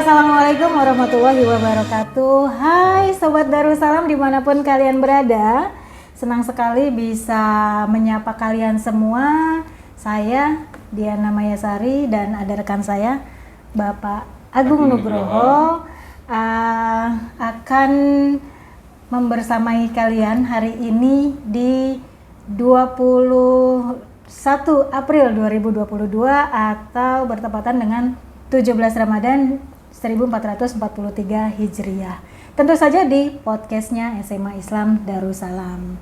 Assalamualaikum warahmatullahi wabarakatuh. Hai Sobat Darussalam dimanapun kalian berada. Senang sekali bisa menyapa kalian semua. Saya Diana Mayasari dan ada rekan saya Bapak Agung Nugroho akan membersamai kalian hari ini di 21 April 2022 atau bertepatan dengan 17 Ramadan 1443 Hijriah. Tentu saja di podcastnya SMA Islam Darussalam.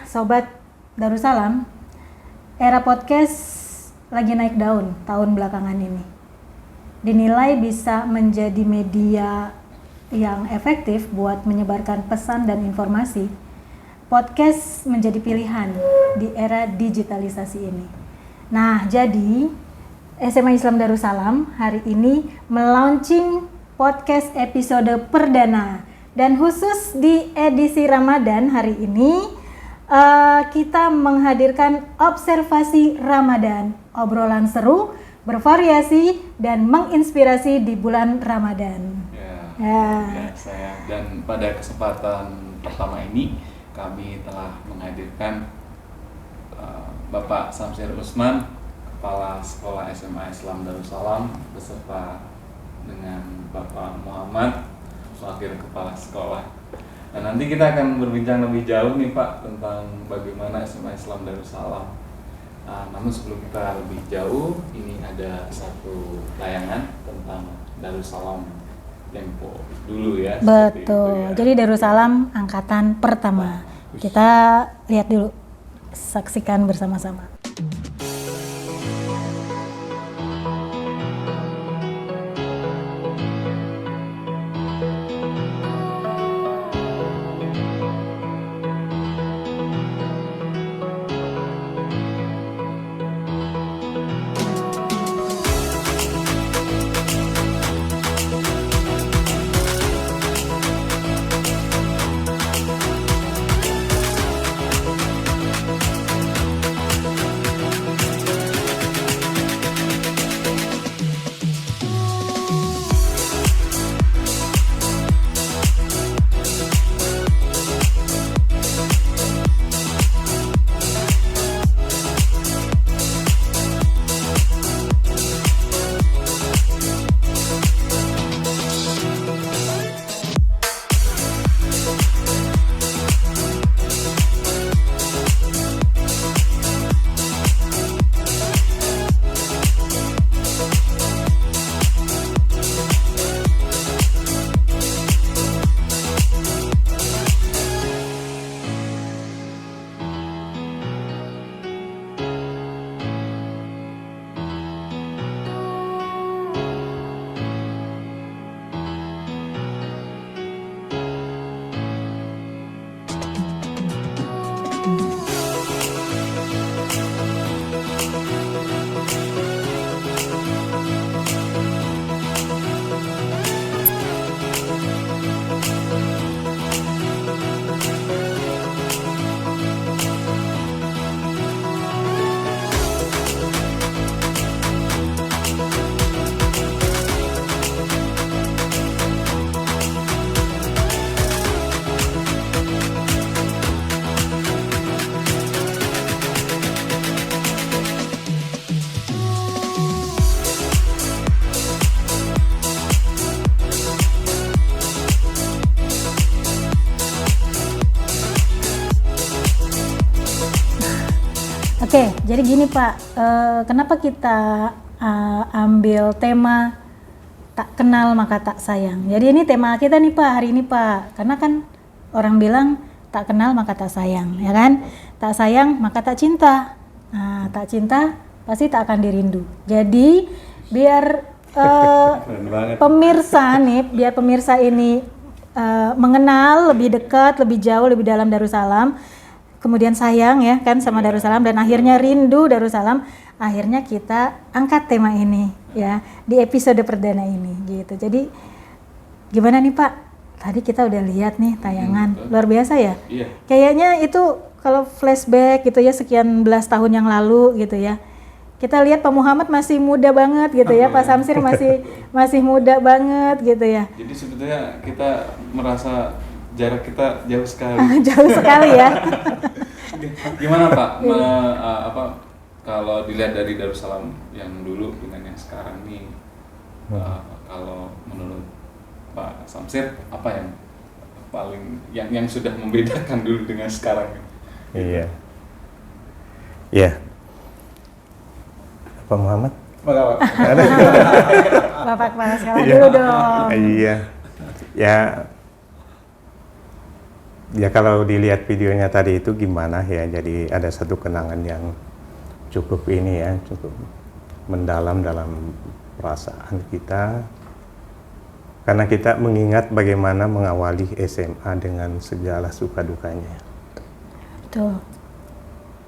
Sobat Darussalam, era podcast lagi naik daun tahun belakangan ini. Dinilai bisa menjadi media yang efektif buat menyebarkan pesan dan informasi. Podcast menjadi pilihan di era digitalisasi ini. Nah, jadi SMA Islam Darussalam hari ini melaunching podcast episode perdana, dan khusus di edisi Ramadan hari ini kita menghadirkan observasi Ramadan, obrolan seru, bervariasi dan menginspirasi di bulan Ramadan. Saya dan pada kesempatan pertama ini kami telah menghadirkan Bapak Samsir Usman, Kepala Sekolah SMA Islam Darussalam, beserta dengan Bapak Muhammad, Wakil Kepala Sekolah. Dan nanti kita akan berbincang lebih jauh nih Pak tentang bagaimana SMA Islam Darussalam. Namun sebelum kita lebih jauh, ini ada satu tayangan tentang Darussalam Tempo dulu ya. Betul, ya. Jadi Darussalam angkatan pertama. Kita lihat dulu, saksikan bersama-sama. Oke, jadi gini Pak, kenapa kita ambil tema tak kenal maka tak sayang? Jadi ini tema kita nih Pak, hari ini Pak, karena kan orang bilang tak kenal maka tak sayang, ya kan? Tak sayang maka tak cinta. Nah, tak cinta pasti tak akan dirindu. Jadi biar pemirsa nih, biar pemirsa ini mengenal lebih dekat, lebih jauh, lebih dalam Darussalam, kemudian sayang ya kan sama Darussalam, dan akhirnya rindu Darussalam, akhirnya kita angkat tema ini ya di episode perdana ini gitu. Jadi gimana nih Pak? Tadi kita udah lihat nih tayangan luar biasa ya. Kayaknya itu kalau flashback gitu ya, sekian belas tahun yang lalu gitu ya. kita lihat Pak Muhammad masih muda banget gitu ya, Pak Samsir masih muda banget gitu ya. Jadi sebetulnya kita merasa jarak kita jauh sekali. Jauh sekali ya. Gimana Pak? Kalau dilihat dari Darussalam yang dulu dengan yang sekarang nih, kalau menurut Pak Samsir apa yang paling yang sudah membedakan dulu dengan sekarang? Iya. Iya. Pak Muhammad? Bapak kepala sekolah dulu dong. Iya. Ya kalau dilihat videonya tadi itu gimana ya, jadi ada satu kenangan yang cukup ini ya, cukup mendalam dalam perasaan kita. Karena kita mengingat bagaimana mengawali SMA dengan segala suka dukanya. Betul.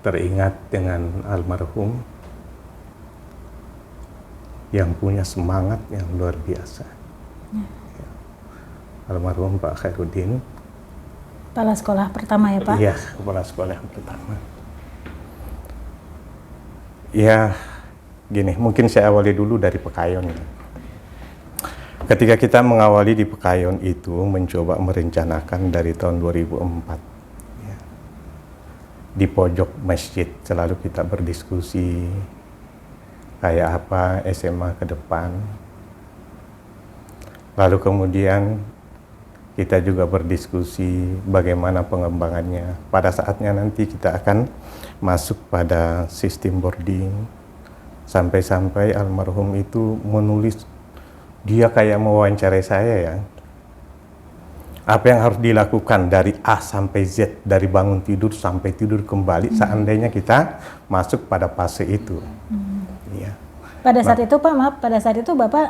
Teringat dengan almarhum yang punya semangat yang luar biasa. Almarhum Pak Khairuddin. Kepala sekolah pertama ya Pak? Iya, kepala sekolah yang pertama. Ya, gini, mungkin saya awali dulu dari Pekayon. Ketika kita mengawali di Pekayon itu mencoba merencanakan dari tahun 2004 ya. Di pojok masjid selalu kita berdiskusi kayak apa SMA ke depan. Lalu kemudian kita juga berdiskusi bagaimana pengembangannya. Pada saatnya nanti kita akan masuk pada sistem boarding. Sampai-sampai almarhum itu menulis, dia kayak mewawancarai saya ya. Apa yang harus dilakukan dari A sampai Z, dari bangun tidur sampai tidur kembali, seandainya kita masuk pada fase itu. Ya. Pada saat itu Pak, maaf, pada saat itu Bapak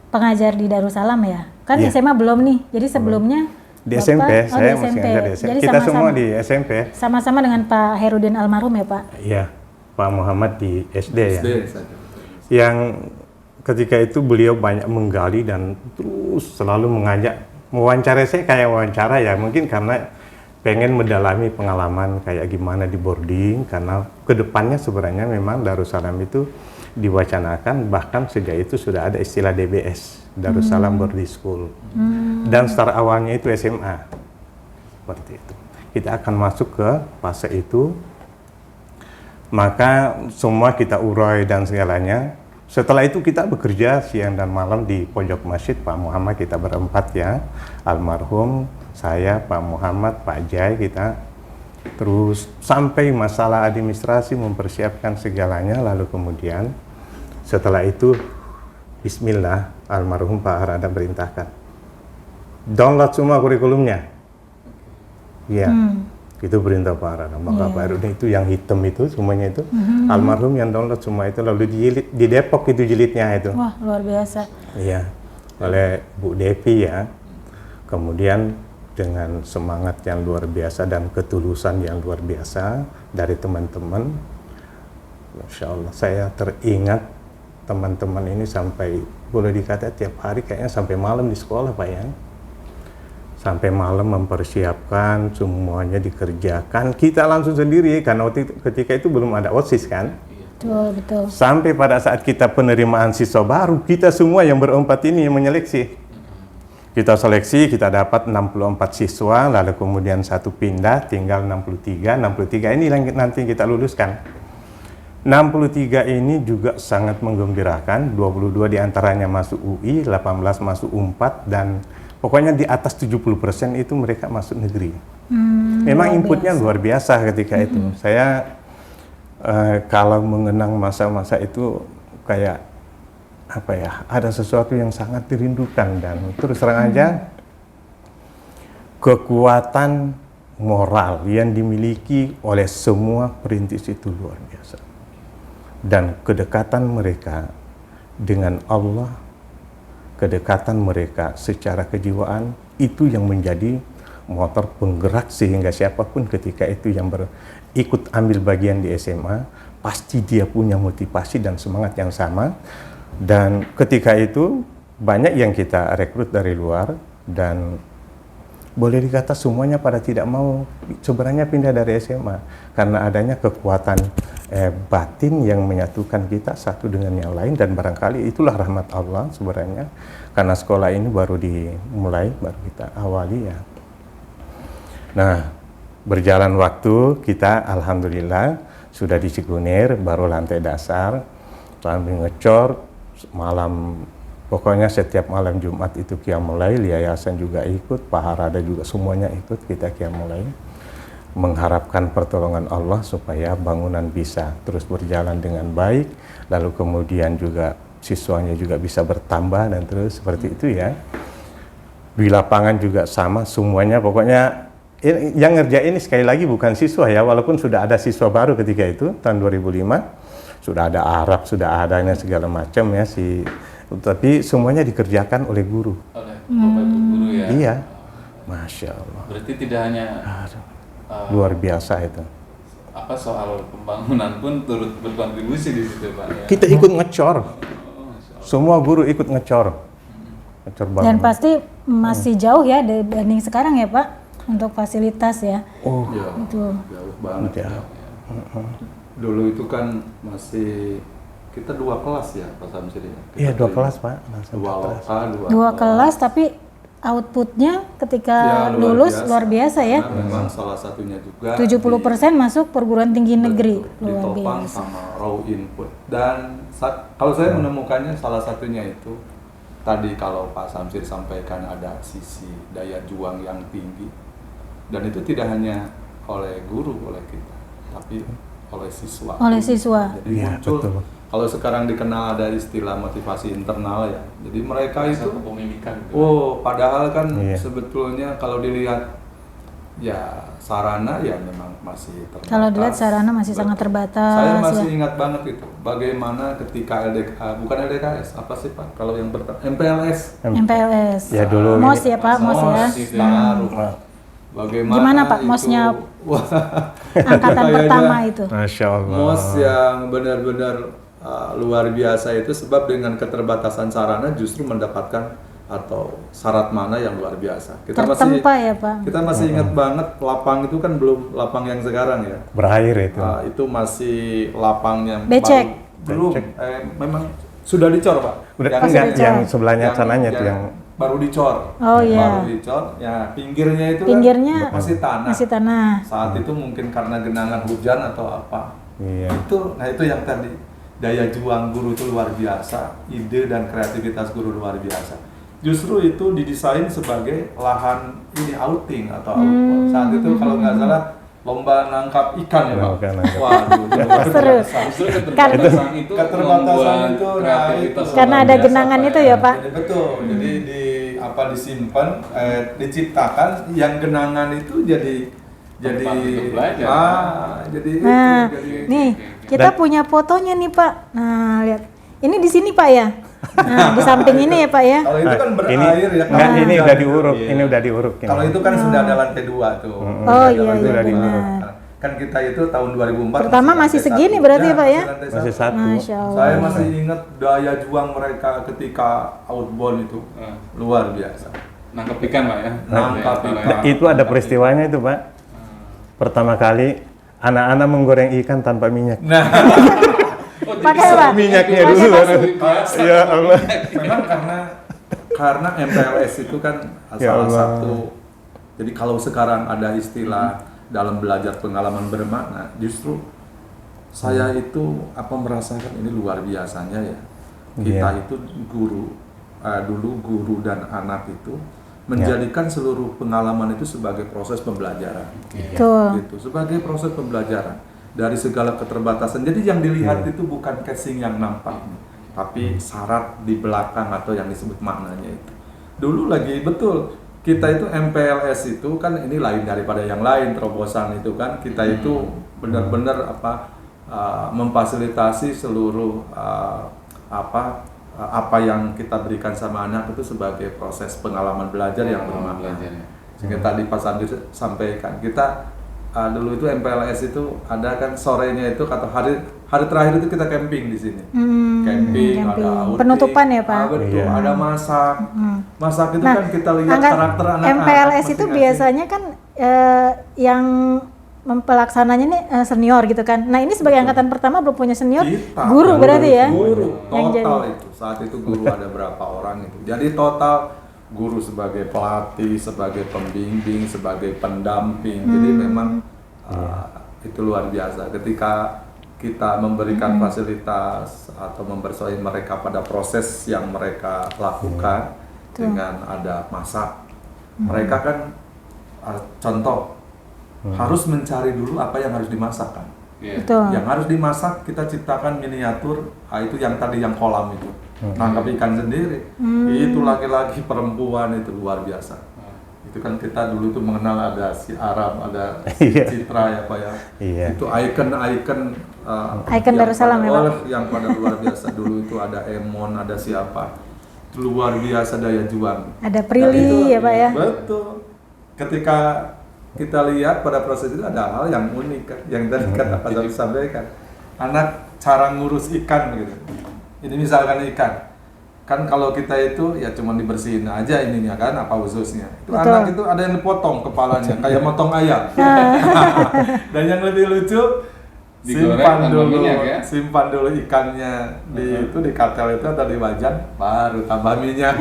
pengajar di Darussalam ya? Kan Ya. SMA belum nih, jadi sebelumnya Di Bapak, SMP, saya di masih ngajar di SMP. Jadi Kita sama-sama, semua di SMP. sama-sama dengan Pak Khairuddin almarhum ya Pak? Iya, Pak Muhammad di SD ya. saja. Yang ketika itu beliau banyak menggali dan terus selalu mengajak, mewawancarai saya kayak wawancara ya, mungkin karena pengen mendalami pengalaman kayak gimana di boarding, karena kedepannya sebenarnya memang Darussalam itu diwacanakan, bahkan sejak itu sudah ada istilah DBS, Darussalam Boarding School. Dan start awalnya itu SMA, seperti itu. Kita akan masuk ke fase itu, maka semua kita urai dan segalanya. Setelah itu kita bekerja siang dan malam di pojok masjid, Pak Muhammad, kita berempat ya, almarhum, saya, Pak Muhammad, Pak Jai, kita terus sampai masalah administrasi mempersiapkan segalanya. Lalu kemudian setelah itu bismillah, almarhum Pak Harada merintahkan download semua kurikulumnya. Iya. Itu perintah Pak Harada. Maka Pak Harada itu yang hitam itu semuanya itu almarhum yang download semua itu, lalu dijilid di Depok itu jilidnya itu. Wah, luar biasa. Iya, oleh Bu Devi ya. Kemudian dengan semangat yang luar biasa dan ketulusan yang luar biasa dari teman-teman, Masya Allah, saya teringat teman-teman ini sampai boleh dikata tiap hari kayaknya sampai malam di sekolah Pak ya. Sampai malam mempersiapkan, semuanya dikerjakan. Kita langsung sendiri karena ketika itu belum ada OSIS kan. Betul, betul. Sampai pada saat kita penerimaan siswa baru, kita semua yang berempat ini yang menyeleksi. Kita seleksi, kita dapat 64 siswa, lalu kemudian satu pindah, tinggal 63. 63 ini nanti kita luluskan. 63 ini juga sangat menggembirakan, 22 diantaranya masuk UI, 18 masuk UNPAD, dan pokoknya di atas 70% itu mereka masuk negeri. Memang inputnya luar biasa ketika itu. Saya kalau mengenang masa-masa itu kayak apa ya, ada sesuatu yang sangat dirindukan, dan terus terang aja kekuatan moral yang dimiliki oleh semua perintis itu luar biasa. Dan kedekatan mereka dengan Allah, kedekatan mereka secara kejiwaan, itu yang menjadi motor penggerak sehingga siapapun ketika itu yang ikut ambil bagian di SMA, pasti dia punya motivasi dan semangat yang sama. Dan ketika itu banyak yang kita rekrut dari luar, dan boleh dikata semuanya pada tidak mau sebenarnya pindah dari SMA karena adanya kekuatan batin yang menyatukan kita satu dengan yang lain, dan barangkali itulah rahmat Allah sebenarnya, karena sekolah ini baru dimulai, baru kita awali ya. Nah, berjalan waktu kita alhamdulillah sudah di Cikunir, baru lantai dasar, sambil ngecor malam, pokoknya setiap malam Jumat itu qiyamul lail, yayasan juga ikut, Pak Harada juga semuanya ikut, kita qiyamul lail, mengharapkan pertolongan Allah supaya bangunan bisa terus berjalan dengan baik, lalu kemudian juga siswanya juga bisa bertambah dan terus seperti itu ya. Di lapangan juga sama semuanya, pokoknya yang ngerjain ini sekali lagi bukan siswa ya, walaupun sudah ada siswa baru ketika itu tahun 2005, sudah ada Arab, sudah adanya segala macam ya tapi semuanya dikerjakan oleh guru. Oleh Bapak Ibu guru ya. Iya, Masya Allah. Berarti tidak hanya luar biasa itu. apa soal pembangunan pun turut berkontribusi di situ Pak ya. Kita ikut ngecor. Semua guru ikut ngecor. Ngecor bangunan. Dan pasti masih jauh ya dibanding sekarang ya Pak untuk fasilitas ya. Oh, Ya, Itu. jauh banget. Ya. Dulu itu kan masih kita 2 kelas ya Pak Samsir ya. Iya, 2 kelas Pak. 2 lokal, 2 kelas tapi outputnya ketika Ya, lulus luar biasa ya. Nah, memang salah satunya juga 70% masuk perguruan tinggi negeri. Luar ditopang biasa. sama raw input. Dan kalau saya menemukannya salah satunya itu tadi kalau Pak Samsir sampaikan ada sisi daya juang yang tinggi, dan itu tidak hanya oleh guru, oleh kita, tapi oleh siswa. Oleh siswa. Jadi Iya, muncul, betul. kalau sekarang dikenal ada istilah motivasi internal ya. Jadi mereka itu, Satu kepemilikan gitu. padahal kan Iya. sebetulnya kalau dilihat ya sarana ya memang masih terbatas. Kalau dilihat sarana masih sangat terbatas. Saya masih ya. ingat banget itu bagaimana ketika bukan LDKS, apa sih Pak? Kalau yang MPLS. MPLS. Ya dulu MOS ini- ya Pak, MOS ya. Baru. Bagaimana Gimana Pak itu- MOS-nya Wah, angkatan kayaknya pertama itu? Masya Allah. MOS yang benar-benar luar biasa itu sebab dengan keterbatasan sarana justru mendapatkan atau syarat mana yang luar biasa. Tertempa ya Pak. Kita masih ingat banget lapang itu kan belum lapang yang sekarang ya. Berair itu. Itu masih lapangnya Becek. belum memang sudah dicor Pak. Udah Yang- enggak, dicor. yang sebelahnya sananya tuh yang baru dicor. Oh, iya. Baru dicor. Ya pinggirnya itu Pinggirnya kan masih tanah. masih tanah. Saat itu mungkin karena genangan hujan atau apa. iya. Itu yang tadi daya juang guru itu luar biasa, ide dan kreativitas guru luar biasa. Justru itu didesain sebagai lahan ini outing atau outbound. Saat itu kalau nggak salah lomba nangkap ikan ya Pak. Lomba nangkap. Waduh, itu luar Seru. biasa. Justru keterbatasan itu Keterbatasan membuat itu, nah, kreativitas itu. Karena luar ada biasa, genangan Pak, itu ya Pak. Jadi betul. Jadi disimpan, diciptakan yang genangan itu jadi Tempat untuk belajar. jadi Nah, itu jadi nih kita punya fotonya nih Pak. Nah, lihat. Ini di sini Pak ya. Nah, di samping ini ya Pak ya. kalau itu kan berair ini, ya. enggak, kalau ini hujan udah itu. diuruk, Iya. ini udah diuruk. ini. Kalau itu kan sudah ada lantai 2 tuh. Oh, Ada iya, lantai iya, 2. benar. Kan kita itu tahun 2004 Pertama masih lantai segini 1. berarti ya, Pak, ya? Masih satu. Masya Allah. Saya masih ingat daya juang mereka ketika outbound itu Ah. luar biasa. Nangkep ikan Pak ya. Nangkap Ya, ikan. Itu ada peristiwanya itu Pak. Pertama kali anak-anak menggoreng ikan tanpa minyak. Nah, Pakai apa? Minyaknya Pakai dulu baru. pasir. Ya Allah. memang karena MPLS itu kan Ya salah Allah. satu. Jadi kalau sekarang ada istilah dalam belajar pengalaman bermakna, justru saya itu merasakan ini luar biasanya ya. Kita Iya. itu dulu guru dan anak itu menjadikan seluruh pengalaman itu sebagai proses pembelajaran. Betul. Gitu, sebagai proses pembelajaran dari segala keterbatasan. Jadi yang dilihat itu bukan casing yang nampak, tapi syarat di belakang atau yang disebut maknanya itu. Dulu lagi betul kita itu MPLS itu kan ini lain daripada yang lain, terobosan itu kan kita itu benar-benar memfasilitasi seluruh apa yang kita berikan sama anak itu sebagai proses pengalaman belajar yang bermakna. Belajar ya. Sehingga tadi Pak Sandi sampaikan kita dulu itu MPLS itu ada kan sorenya itu kata hari terakhir itu kita camping di sini. Camping, ada outing. Penutupan ya, Pak? Betul, Iya. ada masak. Masak itu Nah, kan kita lihat karakter anak-anak. MPLS itu masing-masing. biasanya kan yang mempelaksananya nih senior gitu kan. Nah ini sebagai angkatan pertama belum punya senior, Kita, guru berarti ya? Guru, Yang total jadi. itu. Saat itu guru ada berapa orang itu. Jadi total guru sebagai pelatih, sebagai pembimbing, sebagai pendamping. Jadi memang itu luar biasa. Ketika kita memberikan fasilitas atau mempersolid mereka pada proses yang mereka lakukan dengan ada masak. Mereka kan contoh harus mencari dulu apa yang harus dimasak kan. Betul. Yang harus dimasak kita ciptakan miniatur, itu yang tadi yang kolam itu. Nangkap ikan sendiri. Itu laki-laki perempuan itu luar biasa. Itu kan kita dulu tuh mengenal ada si Arab, ada si Citra ya Pak ya. Itu ikon-ikon Ikon Darussalam ya, Pak. yang pada luar biasa dulu itu ada Emon, ada siapa. Itu luar biasa daya juang. Ada Prilly ya Pak ya? Betul. Ketika kita lihat pada proses itu ada hal yang unik kan, yang tadi kata Pak Zaki sampaikan. Anak cara ngurus ikan gitu. Ini misalkan ikan, kan kalau kita itu ya cuma dibersihin aja ininya kan, apa ususnya. Itu Betul. anak itu ada yang dipotong kepalanya, kayak motong ayam. Dan yang lebih lucu, Digoreng simpan tanpa dulu, minyak ya? simpan dulu ikannya di katel itu atau di wajan, baru tambah minyak.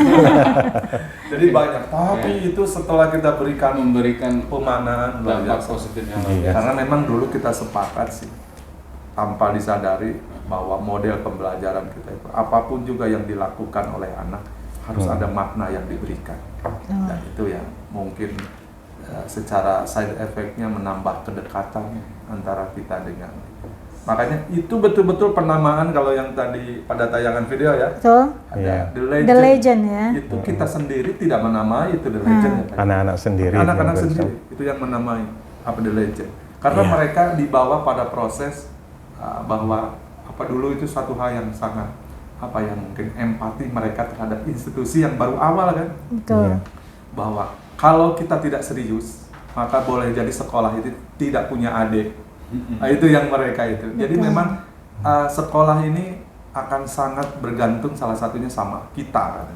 Jadi banyak. Tapi itu setelah kita memberikan pemanaan luar dampak biasa. positif yang luar biasa. Karena memang dulu kita sepakat sih, tanpa disadari bahwa model pembelajaran kita itu apapun juga yang dilakukan oleh anak harus ada makna yang diberikan. Dan itu yang mungkin secara side effect-nya menambah kedekatan antara kita dengan. Makanya itu betul-betul penamaan kalau yang tadi pada tayangan video ya. Betul. Ada The Legend ya. Itu kita sendiri tidak menamai itu The Legend ya. Pak? Anak-anak sendiri. Anak-anak yang sendiri itu yang menamai apa The Legend. Karena mereka dibawa pada proses bahwa apa dulu itu satu hal yang sangat apa yang mungkin empati mereka terhadap institusi yang baru awal kan. Betul. Bahwa kalau kita tidak serius maka boleh jadi sekolah itu tidak punya adik. Nah, itu yang mereka itu. Jadi memang sekolah ini akan sangat bergantung salah satunya sama kita kan.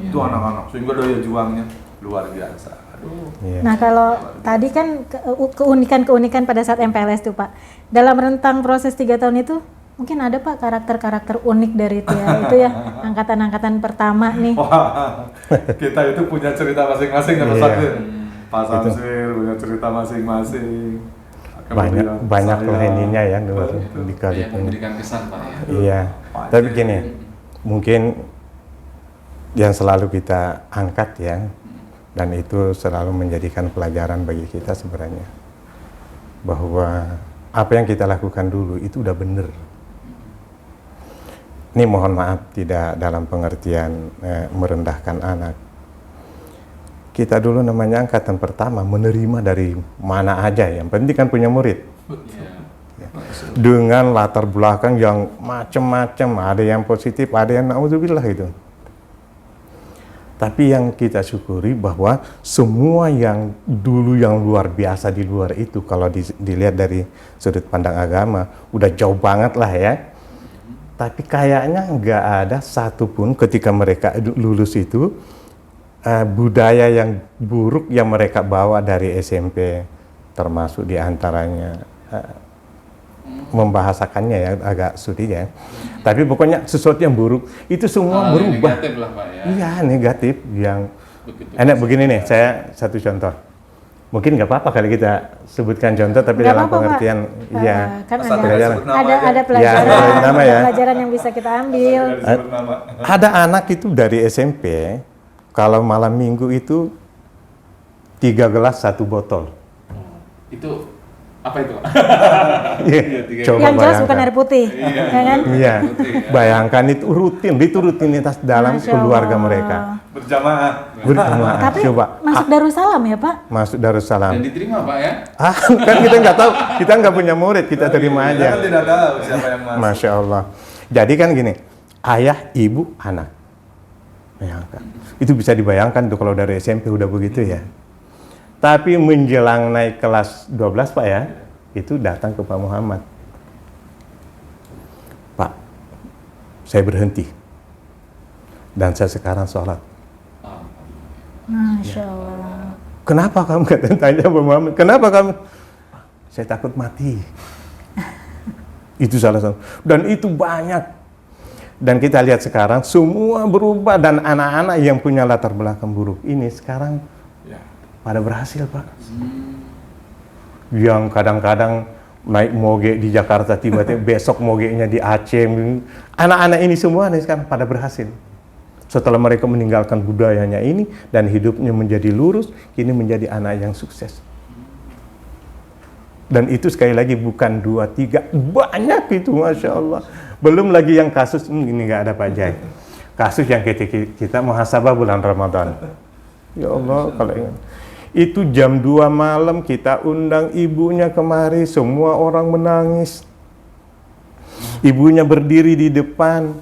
Itu anak-anak sehingga daya juangnya luar biasa. Aduh. Nah kalau tadi kan keunikan-keunikan pada saat MPLS tuh Pak, dalam rentang proses 3 tahun itu mungkin ada Pak karakter-karakter unik dari itu ya angkatan-angkatan pertama nih. Wah, kita itu punya cerita masing-masing ya Pak Sakir. Pak Samsil punya cerita masing-masing. Banyak lah ininya ya di kali Yang ini. memberikan kesan Pak ya. Iya. Tapi gini, mungkin yang selalu kita angkat ya, dan itu selalu menjadikan pelajaran bagi kita sebenarnya, bahwa apa yang kita lakukan dulu itu udah bener. Ini mohon maaf tidak dalam pengertian merendahkan anak. Kita dulu namanya angkatan pertama menerima dari mana aja, yang penting kan punya murid. Dengan latar belakang yang macam-macam, ada yang positif, ada yang naudzubillah itu. Tapi yang kita syukuri bahwa semua yang dulu yang luar biasa di luar itu, kalau dilihat dari sudut pandang agama, udah jauh banget lah ya. Tapi kayaknya nggak ada satupun ketika mereka lulus itu, budaya yang buruk yang mereka bawa dari SMP, termasuk diantaranya membahasakannya ya agak sulit ya. Tapi pokoknya sesuatu yang buruk itu semua berubah. Negatif lah Pak ya. Iya negatif yang Begitu enak begini nih. Saya satu contoh. Mungkin nggak apa-apa kali kita sebutkan contoh, tapi Nggak dalam apa-apa, pengertian Pak. iya. Kan Asal ada tidak sebut nama aja. ada pelajaran, Ya, nama ya. ada pelajaran yang bisa kita ambil. Ada anak itu dari SMP, kalau malam minggu itu 3 gelas 1 botol. Itu apa itu Pak? Iya, coba Yang jelas bayangkan. bukan air putih, ya kan? Iya, bayangkan itu rutinitas dalam Masya keluarga Allah. mereka. Berjamaah. Berjamaah, Tapi coba masuk Darussalam ya Pak? masuk Darussalam. Dan diterima Pak ya. Kan kita nggak tahu, kita nggak punya murid, kita terima Kita aja. kan tidak tahu siapa yang masuk. Masya Allah. Jadi kan gini, ayah, ibu, anak. Bayangkan. Itu bisa dibayangkan tuh kalau dari SMP udah begitu ya. Tapi menjelang naik kelas 12 Pak ya, itu datang ke Pak Muhammad. Pak, saya berhenti. Dan saya sekarang sholat. Masya Allah. Kenapa kamu tanya Pak Muhammad? Kenapa kamu? saya takut mati. Itu salah satu. Dan itu banyak. Dan kita lihat sekarang semua berubah, dan anak-anak yang punya latar belakang buruk ini sekarang pada berhasil, Pak. Yang kadang-kadang naik moge di Jakarta, tiba-tiba besok mogenya di Aceh. Anak-anak ini semua nih sekarang pada berhasil. Setelah mereka meninggalkan budayanya ini dan hidupnya menjadi lurus, kini menjadi anak yang sukses. Dan itu sekali lagi bukan 2, 3, banyak itu, Masya Allah. Belum lagi yang kasus, ini nggak ada Pak Jai. Kasus yang kita muhasabah bulan Ramadan. Ya Allah, kalau ingat. Itu jam 2 malam kita undang ibunya kemari, semua orang menangis. Ibunya berdiri di depan,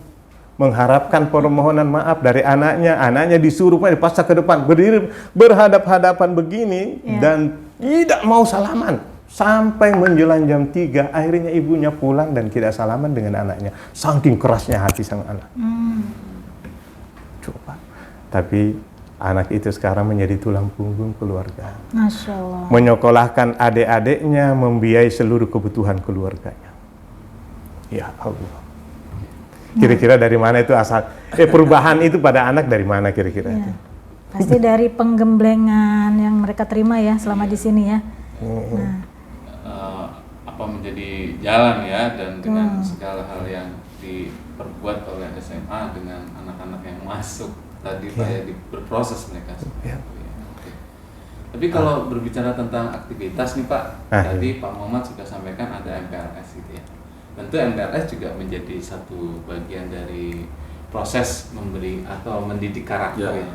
mengharapkan permohonan maaf dari anaknya. Anaknya disuruh dipaksa ke depan, berdiri berhadap-hadapan begini, dan tidak mau salaman. Sampai menjelang jam 3, akhirnya ibunya pulang dan tidak salaman dengan anaknya. Saking kerasnya hati sang anak. Coba. Tapi anak itu sekarang menjadi tulang punggung keluarga. Masya Allah. Menyekolahkan adik-adiknya, membiayai seluruh kebutuhan keluarganya. Ya Allah. Kira-kira dari mana itu asal? Perubahan itu pada anak dari mana kira-kira? Ya. Pasti dari penggemblengan yang mereka terima ya selama di sini ya. Nah. Apa menjadi jalan ya, dan dengan segala hal yang diperbuat oleh SMA dengan anak-anak yang masuk tadi Pak ya, berproses mereka. Okay. Tapi kalau berbicara tentang aktivitas nih Pak, tadi Pak Muhammad sudah sampaikan ada MPLS gitu ya. Tentu MPLS juga menjadi satu bagian dari proses memberi atau mendidik karakter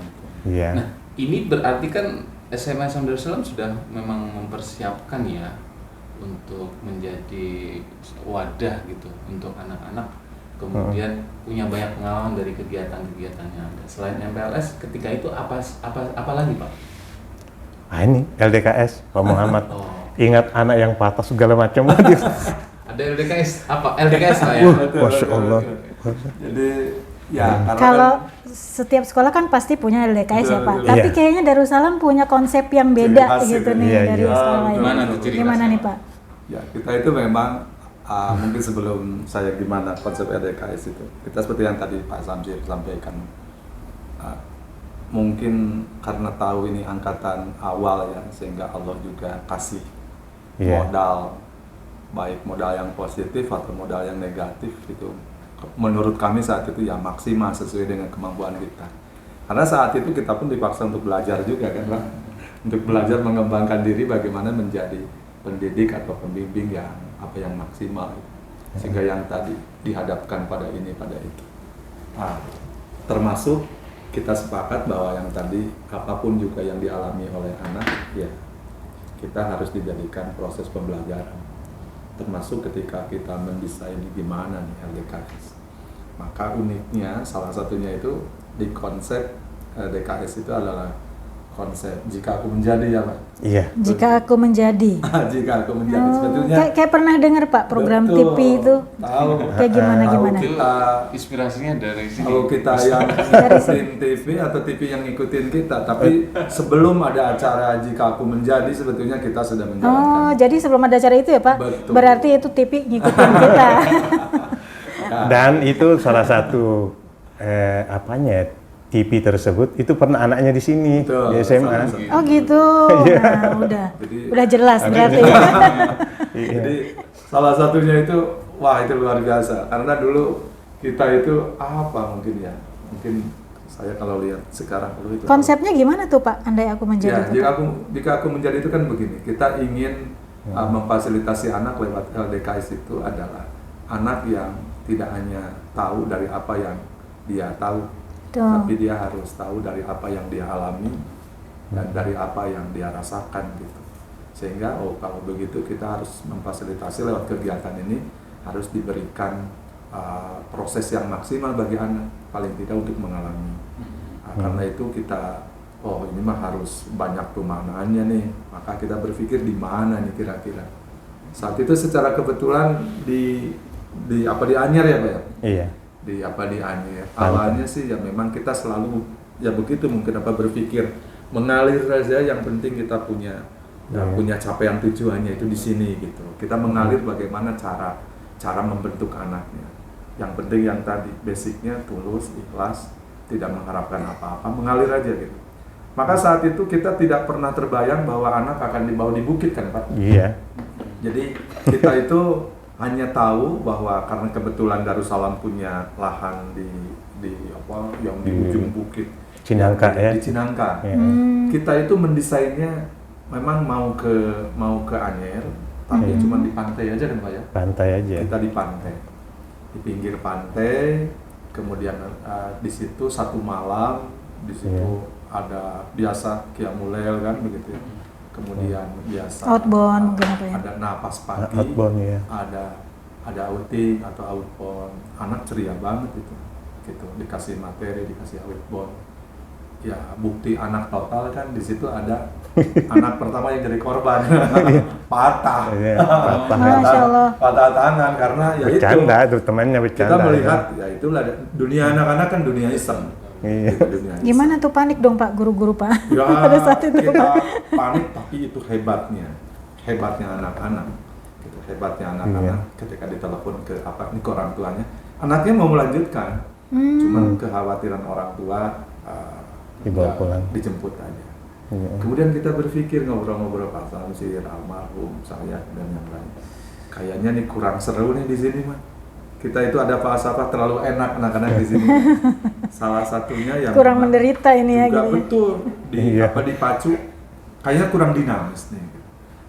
ya. Nah, ini berarti kan SMA Islam Darussalam sudah memang mempersiapkan ya untuk menjadi wadah gitu untuk anak-anak, kemudian punya banyak pengalaman dari kegiatan-kegiatannya Anda. Selain MPLS, ketika itu apa lagi Pak? Ini LDKS Pak Muhammad. Ingat anak yang patah segala macam. Ada LDKS apa? LDKS Pak ya? Masya Allah. Jadi ya kalau setiap sekolah kan pasti punya LDKS ya Pak. Tapi kayaknya Darussalam punya konsep yang beda gitu nih dari sekolah lain. Gimana nih Pak? Ya, kita itu memang mungkin sebelum saya gimana konsep LDKS itu, kita seperti yang tadi Pak Samsir sampaikan, mungkin karena tahu ini angkatan awal ya, sehingga Allah juga kasih modal, baik modal yang positif atau modal yang negatif itu. Menurut kami saat itu ya maksimal sesuai dengan kemampuan kita. Karena saat itu kita pun dipaksa untuk belajar juga kan Pak, untuk belajar mengembangkan diri bagaimana menjadi pendidik atau pembimbing yang maksimal, sehingga yang tadi dihadapkan pada ini pada itu. Termasuk kita sepakat bahwa yang tadi apapun juga yang dialami oleh anak ya kita harus dijadikan proses pembelajaran, termasuk ketika kita mendesain gimana nih LDKS. Maka uniknya salah satunya itu di konsep LDKS itu adalah konsep jika aku menjadi ya Pak. Iya. Jika aku menjadi. Jika aku menjadi sebetulnya. Kayak pernah dengar Pak program betul, TV itu. Tahu. Kayak gimana? Kita inspirasinya dari sini. Kalau kita yang ngikutin TV atau TV yang ngikutin kita, tapi sebelum ada acara jika aku menjadi sebetulnya kita sudah menjalankan. Oh, jadi sebelum ada acara itu ya Pak? Betul. Berarti itu TV ngikutin kita. Dan itu salah satu TV tersebut itu pernah anaknya di sini. Betul, di SMA. Oh gitu. Nah, udah jelas berarti. Jadi salah satunya itu wah itu luar biasa karena dulu kita itu mungkin saya kalau lihat sekarang dulu itu konsepnya gimana tuh Pak? Andai aku menjadi ya, jika aku menjadi itu kan begini, kita ingin memfasilitasi anak lewat LDKS itu adalah anak yang tidak hanya tahu dari apa yang dia tahu, tapi dia harus tahu dari apa yang dia alami dan dari apa yang dia rasakan gitu. Sehingga kalau begitu kita harus memfasilitasi lewat kegiatan ini harus diberikan proses yang maksimal bagi anak paling tidak untuk mengalami. Karena itu kita ini mah harus banyak pemaknaannya nih. Maka kita berpikir di mana nih kira-kira. Saat itu secara kebetulan di Anyer ya Pak ya? Iya. Di Anyer. Awalnya sih ya memang kita selalu ya begitu mungkin berpikir mengalir saja, yang penting kita punya dan punya capaian tujuannya itu di sini gitu. Kita mengalir bagaimana cara membentuk anaknya. Yang penting yang tadi basicnya tulus, ikhlas, tidak mengharapkan apa-apa, mengalir aja gitu. Maka saat itu kita tidak pernah terbayang bahwa anak akan dibawa di bukit kan Pak? Iya. Jadi kita itu hanya tahu bahwa karena kebetulan Darussalam punya lahan di yang di ujung bukit Cinangka ya. di Cinangka. Iya. Kita itu mendesainnya memang mau ke Anyer, tapi cuma di pantai aja kan Pak ya. Pantai aja. Kita di pantai, di pinggir pantai, kemudian di situ satu malam, di situ ada biasa Qiyamulail kan begitu ya. Kemudian biasa Outbound mungkin apa ya? ada napas pagi, Outbound ya. ada outing atau outbound. Anak ceria banget itu, gitu dikasih materi, dikasih outbound. Ya bukti anak total kan di situ ada anak pertama yang jadi korban patah, Iya, patah. Masya Allah. patah tangan karena ya Bercanda itu tuh temannya bercanda. kita melihat ya itulah dunia anak-anak kan dunia iseng. Iya. Gitu, dunia iseng. Gimana tuh panik dong Pak guru-guru Pak? Ya, Pada saat itu. kita panik tapi itu hebatnya anak-anak, gitu, hebatnya anak-anak ketika ditelepon ke orang tuanya, anaknya mau melanjutkan, cuman kekhawatiran orang tua Dibawa ya, pulang. dijemput aja. Iya. Kemudian kita berpikir ngobrol-ngobrol Pak Samsir, almarhum, saya dan yang lain. Kayaknya nih kurang seru nih di sini mah. Kita itu ada falsafah terlalu enak anak-anak di sini. Salah satunya yang Kurang menderita ini ya juga gitu. betul Iya. dipacu kayaknya kurang dinamis nih.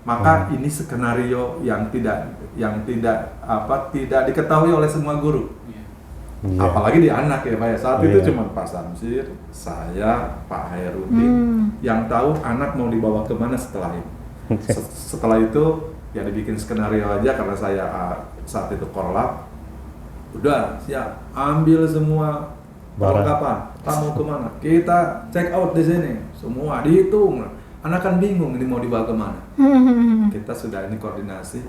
Maka ini skenario yang tidak diketahui oleh semua guru. Iya. Apalagi di anak ya Pak ya. Saat itu Iya. cuma Pak Samsir, saya, Pak Hairudin yang tahu anak mau dibawa kemana setelah ini. Setelah itu ya dibikin skenario aja karena saya saat itu korlap. Udah siap, ambil semua perlengkapan. Kamu kemana? Kita check out di sini. Semua dihitung. Anak kan bingung ini mau dibawa kemana. Kita sudah ini koordinasi.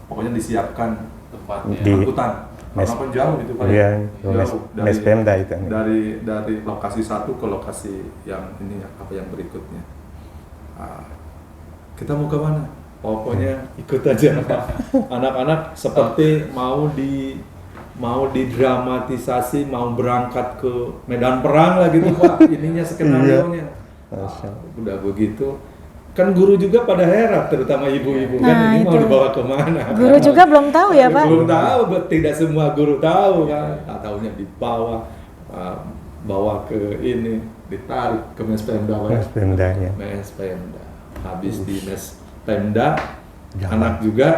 Pokoknya disiapkan Tempatnya. Di- angkutan. Karena kan jauh itu Pak. Iya, Jauh Mes Pemda itu. dari lokasi satu ke lokasi yang ini yang berikutnya. Kita mau ke mana? Pokoknya ikut aja. Anak-anak seperti mau didramatisasi, mau berangkat ke medan perang lah gitu Pak. Ininya skenario-nya. Udah begitu. Kan guru juga pada heran, terutama ibu-ibu kan Nah, ini mau itu. dibawa kemana? Guru juga belum tahu ya Pak? Belum tahu, tidak semua guru tahu kan. Tak tahunya dibawa, bawa ke ini, ditarik ke mes Pemda Pak ya. Mes Pemdanya. Mes Pemda. Habis di mes Pemda, Jalan. anak juga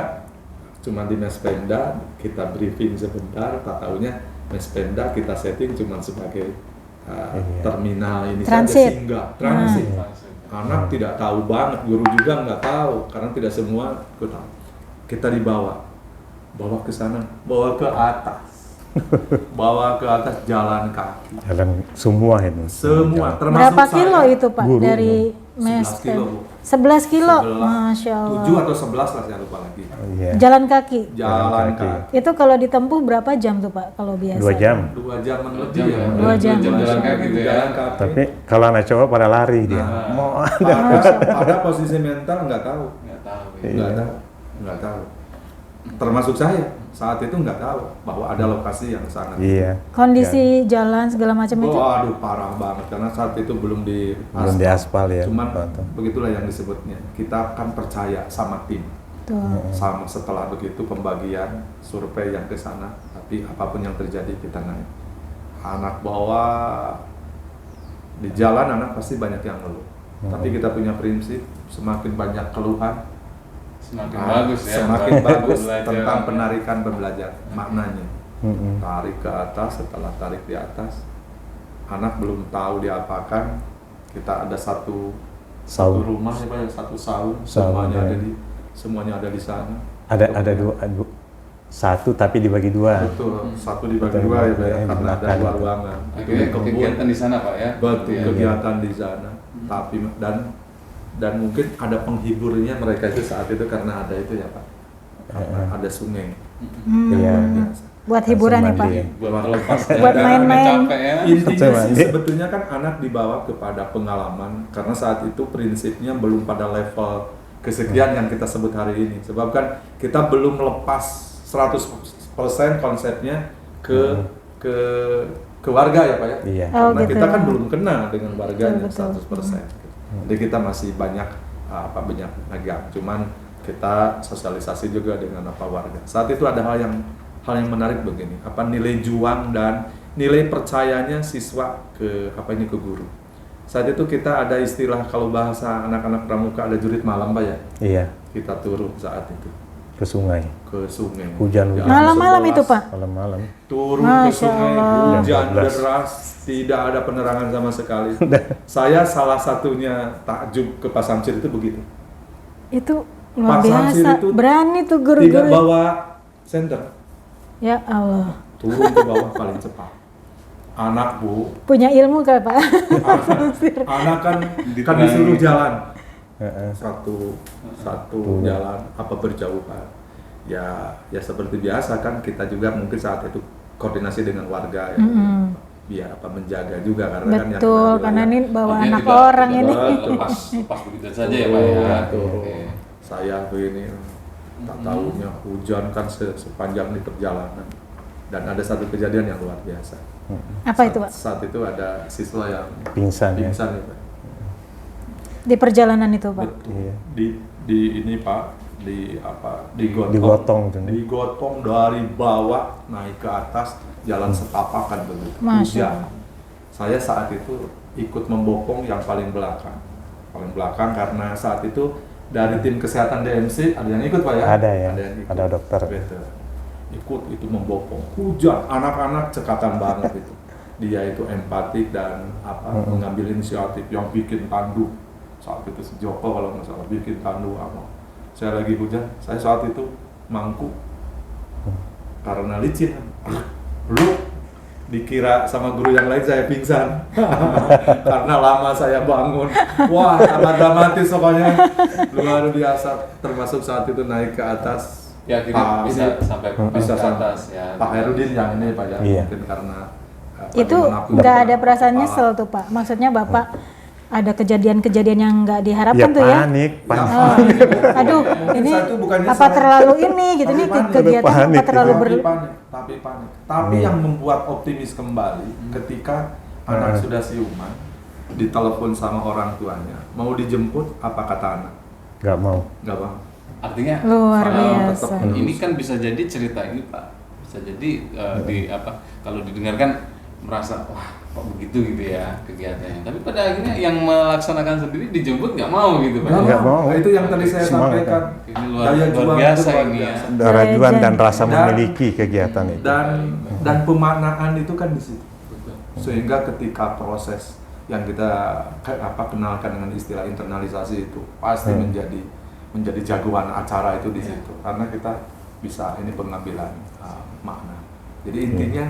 cuma di mes Pemda, kita briefing sebentar, tak tahunya mes Pemda kita setting cuma sebagai terminal ini saja Transit. singgah, transit. Anak tidak tahu banget, guru juga nggak tahu karena tidak semua ikut tahu. Kita bawa ke sana, bawa ke atas, bawa ke atas jalan kaki, Jalan semua itu. semua termasuk Berapa saya. kilo itu Pak Guru, dari 11 mes? kilo, Bu. 11 kilo? 11, Masya Allah. 7 atau 11 lah saya lupa lagi. Iya. Jalan kaki? Jalan kaki. kaki. Itu kalau ditempuh berapa jam tuh Pak kalau biasa? 2 jam. 2 jaman lebih Jam ya. ya? 2 jam. Jalan kaki gitu ya. Jalan kaki. Tapi kalau anak cowok pada lari dia. Mau Pada posisi mental nggak tahu. Nggak tahu ya. Iya. Nggak tahu. Termasuk saya saat itu nggak tahu bahwa ada lokasi yang sangat. Iya. Kondisi jalan segala macam itu? Oh, aduh parah banget karena saat itu belum di Belum di aspal ya. Cuman Betul. begitulah yang disebutnya. Kita akan percaya sama tim. Tuh. Sama setelah begitu pembagian survei yang ke sana, tapi apapun yang terjadi kita naik. Anak bawa di jalan anak pasti banyak yang ngeluh. Tapi kita punya prinsip semakin banyak keluhan Semakin bagus ya. semakin bagus Belajar. tentang penarikan belajar maknanya. Mm-mm. Tarik ke atas, setelah tarik di atas anak belum tahu diapakan, kita ada satu Saung. rumah ya Pak, ya, satu saung, Saung, ya. semuanya ada di sana. Ada dua, satu tapi dibagi dua. Betul, satu dibagi Betul, dua ya Pak, ya, yang di karena ada belakang. 2 ruangan. Akhirnya kegiatan di sana Pak ya. Betul, Iya. kegiatan di sana. Tapi dan mungkin ada penghiburnya mereka itu saat itu karena ada itu ya Pak. Karena ada sungai. Iya. Biasa. Buat hiburan ya Pak? Mandi. Buat lepas Buat main-main. capek ya. Intinya sih Mandi. sebetulnya kan anak dibawa kepada pengalaman karena saat itu prinsipnya belum pada level kesekian yang kita sebut hari ini. Sebab kan kita belum lepas 100% konsepnya ke warga ya Pak ya. Iya. Oh, Karena gitu. kita kan belum kenal dengan warganya Betul, betul. 100%. Jadi kita masih banyak negang. Cuman kita sosialisasi juga dengan warga. Saat itu ada hal yang menarik begini. Nilai juang dan nilai percayanya siswa ke guru. Saat itu kita ada istilah, kalau bahasa anak-anak pramuka ada jurit malam Pak ya. Iya, Kita turun saat itu ke sungai. Hujan. Jam Malam-malam 11, itu Pak. Malam-malam. turun ke Masya sungai, Allah. hujan Jam 12. deras, tidak ada penerangan sama sekali. Saya salah satunya takjub ke Pak Samsir itu begitu. Itu luar Pak Samsir biasa. itu Berani tuh Tidak guru-guru. bawa senter, Ya Allah. turun ke bawah paling cepat. Anak Bu, Punya ilmu kah Pak? anak kan disuruh jalan Heeh. satu jalan berjauhan. Ya seperti biasa kan kita juga mungkin saat itu koordinasi dengan warga ya. Biar menjaga juga karena kan yang Betul, namanya karena ini bawa Artinya anak tidak- orang tidak ini. lepas begitu saja ya Pak ya. Betul. Oke. Saya begini tak tahunya hujan kan sepanjang di perjalanan. Dan ada satu kejadian yang luar biasa. Apa itu Pak? Saat itu ada siswa yang Pingsan ya. pingsan ya, Pak. Di perjalanan itu Pak? Betul. Iya. Di ini Pak, digotong. Digotong tuh. Digotong dari bawah naik ke atas, jalan setapakan begitu. Masya Hujan. Allah. Saya saat itu ikut membopong yang paling belakang. Paling belakang karena saat itu dari tim kesehatan DMC ada yang ikut Pak ya? Ada ya, yang ikut. ada dokter. Betul. Ikut itu membopong. Hujan, anak-anak cekatan banget itu. Dia itu empatik dan mengambil inisiatif yang bikin tandu. Saat itu si Joko kalau nggak salah bikin tandu apa. Saya lagi hujan, saya saat itu mangku karena licin. Lu dikira sama guru yang lain saya pingsan karena lama saya bangun. Wah, sangat dramatis pokoknya, luar biasa. Termasuk saat itu naik ke atas. Ya kita bisa sampai bisa ke sampai atas ya. Pak Herudin yang ini Pak ya, Iya. mungkin karena Itu bagaimanapun nggak ada juga perasaan kepala. nyesel tuh Pak? Maksudnya Bapak ada kejadian-kejadian yang nggak Ya diharapkan tuh ya? panik. Oh, aduh, Mungkin ini saya tuh bukan apa nyesel. terlalu ini gitu nih Tapi panik. kegiatan Panik, apa terlalu tapi panik. Tapi yang membuat optimis kembali ketika anak sudah siuman, ditelepon sama orang tuanya, mau dijemput, apa kata anak? Nggak mau. Nggak bang. Artinya luar tetap biasa. menurut- ini kan bisa jadi cerita ini Pak, bisa jadi kalau didengarkan merasa wah kok begitu gitu ya kegiatannya, tapi pada akhirnya yang melaksanakan sendiri dijemput nggak mau gitu Pak. Nggak mau. Nah, itu yang tadi saya Semangat, sampaikan. Ini Daya luar juang biasa itu luar ini ya. biasa. Rajuan dan rasa Dan- memiliki kegiatan itu. Dan pemaknaan itu kan di situ. Sehingga ketika proses yang kita kenalkan dengan istilah internalisasi itu pasti menjadi jagoan acara itu di situ, karena kita bisa ini pengambilan makna. Jadi intinya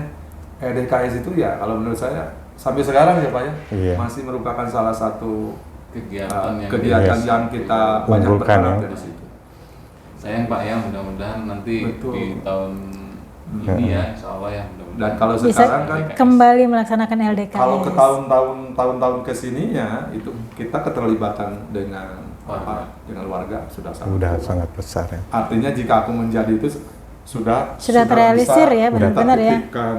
EDKS itu ya kalau menurut saya sampai sekarang ya Pak ya Iya. masih merupakan salah satu Kegiatan yang kegiatan Yes. yang kita banyak Kumpulkan, berharap ya. dari situ. sayang Pak ya, mudah-mudahan nanti Betul. di tahun ini ya insya Allah ya mudah-mudahan. Dan kalau Bisa sekarang kan kembali melaksanakan LDKS. kalau ke tahun-tahun kesininya itu kita keterlibatan dengan dengan warga sudah Udah kuat. sangat besar ya. Artinya jika aku menjadi itu sudah terrealisir bisa ya, benar-benar ya. kita titipkan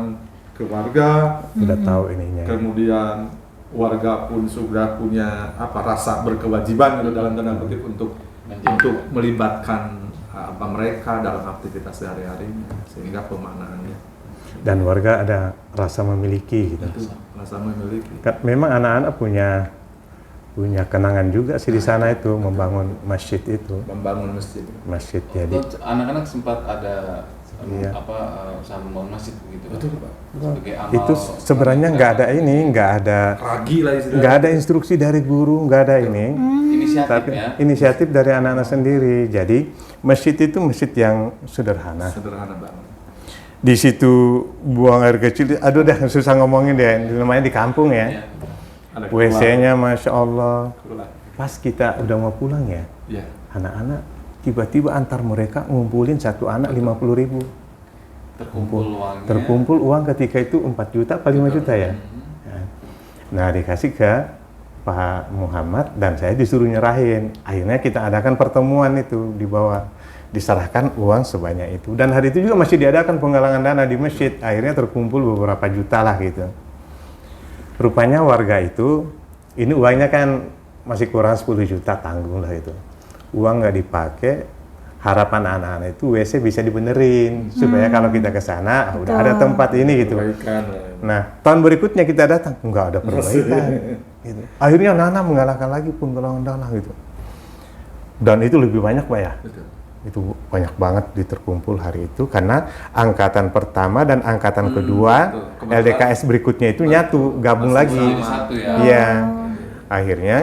ke warga, Udah tahu ininya. kemudian warga pun sudah punya rasa berkewajiban gitu dalam tanda kutip untuk melibatkan mereka dalam aktivitas sehari-harinya sehingga pemaknaannya Dan warga ada rasa memiliki gitu. itu rasa memiliki. Memang anak-anak punya kenangan juga sih di sana itu membangun masjid itu. Membangun masjid. Jadi Anak-anak sempat ada Iya. usaha membangun masjid begitu Pak? Betul Pak. Sebagai amal itu sebenarnya nggak ada Ragi lah istilahnya. nggak ada instruksi dari guru, nggak ada ini. inisiatif Tapi ya. inisiatif dari anak-anak sendiri. Jadi masjid itu masjid yang sederhana. Sederhana banget. Di situ buang air kecil, aduh dah susah ngomongin deh. Namanya di kampung ya. Iya. Ada WC-nya masya Allah. keluar. Pas kita udah mau pulang ya, Iya. anak-anak tiba-tiba antar mereka ngumpulin satu anak 50.000. Terkumpul uangnya. Uang ketika itu 4 juta apa 5 juta ya. Nah dikasih ke Pak Muhammad dan saya disuruh nyerahin. Akhirnya kita adakan pertemuan itu di bawah, diserahkan uang sebanyak itu. Dan hari itu juga masih diadakan penggalangan dana di masjid. Akhirnya terkumpul beberapa juta lah gitu. Rupanya warga itu, ini uangnya kan masih kurang 10 juta, tanggung lah itu. Uang nggak dipakai, harapan anak-anak itu WC bisa dibenerin supaya kalau kita ke sana udah ada tempat ini gitu. Perbaikan. Nah, tahun berikutnya kita datang nggak ada perbaikan. Gitu. Akhirnya anak-anak menggalakkan lagi penggalangan dana gitu. Dan itu lebih banyak Pak ya. Betul. Itu banyak banget terkumpul hari itu karena angkatan pertama dan angkatan kedua betul. LDKS berikutnya itu nyatu, gabung lagi. Jadi satu ya. Iya. Akhirnya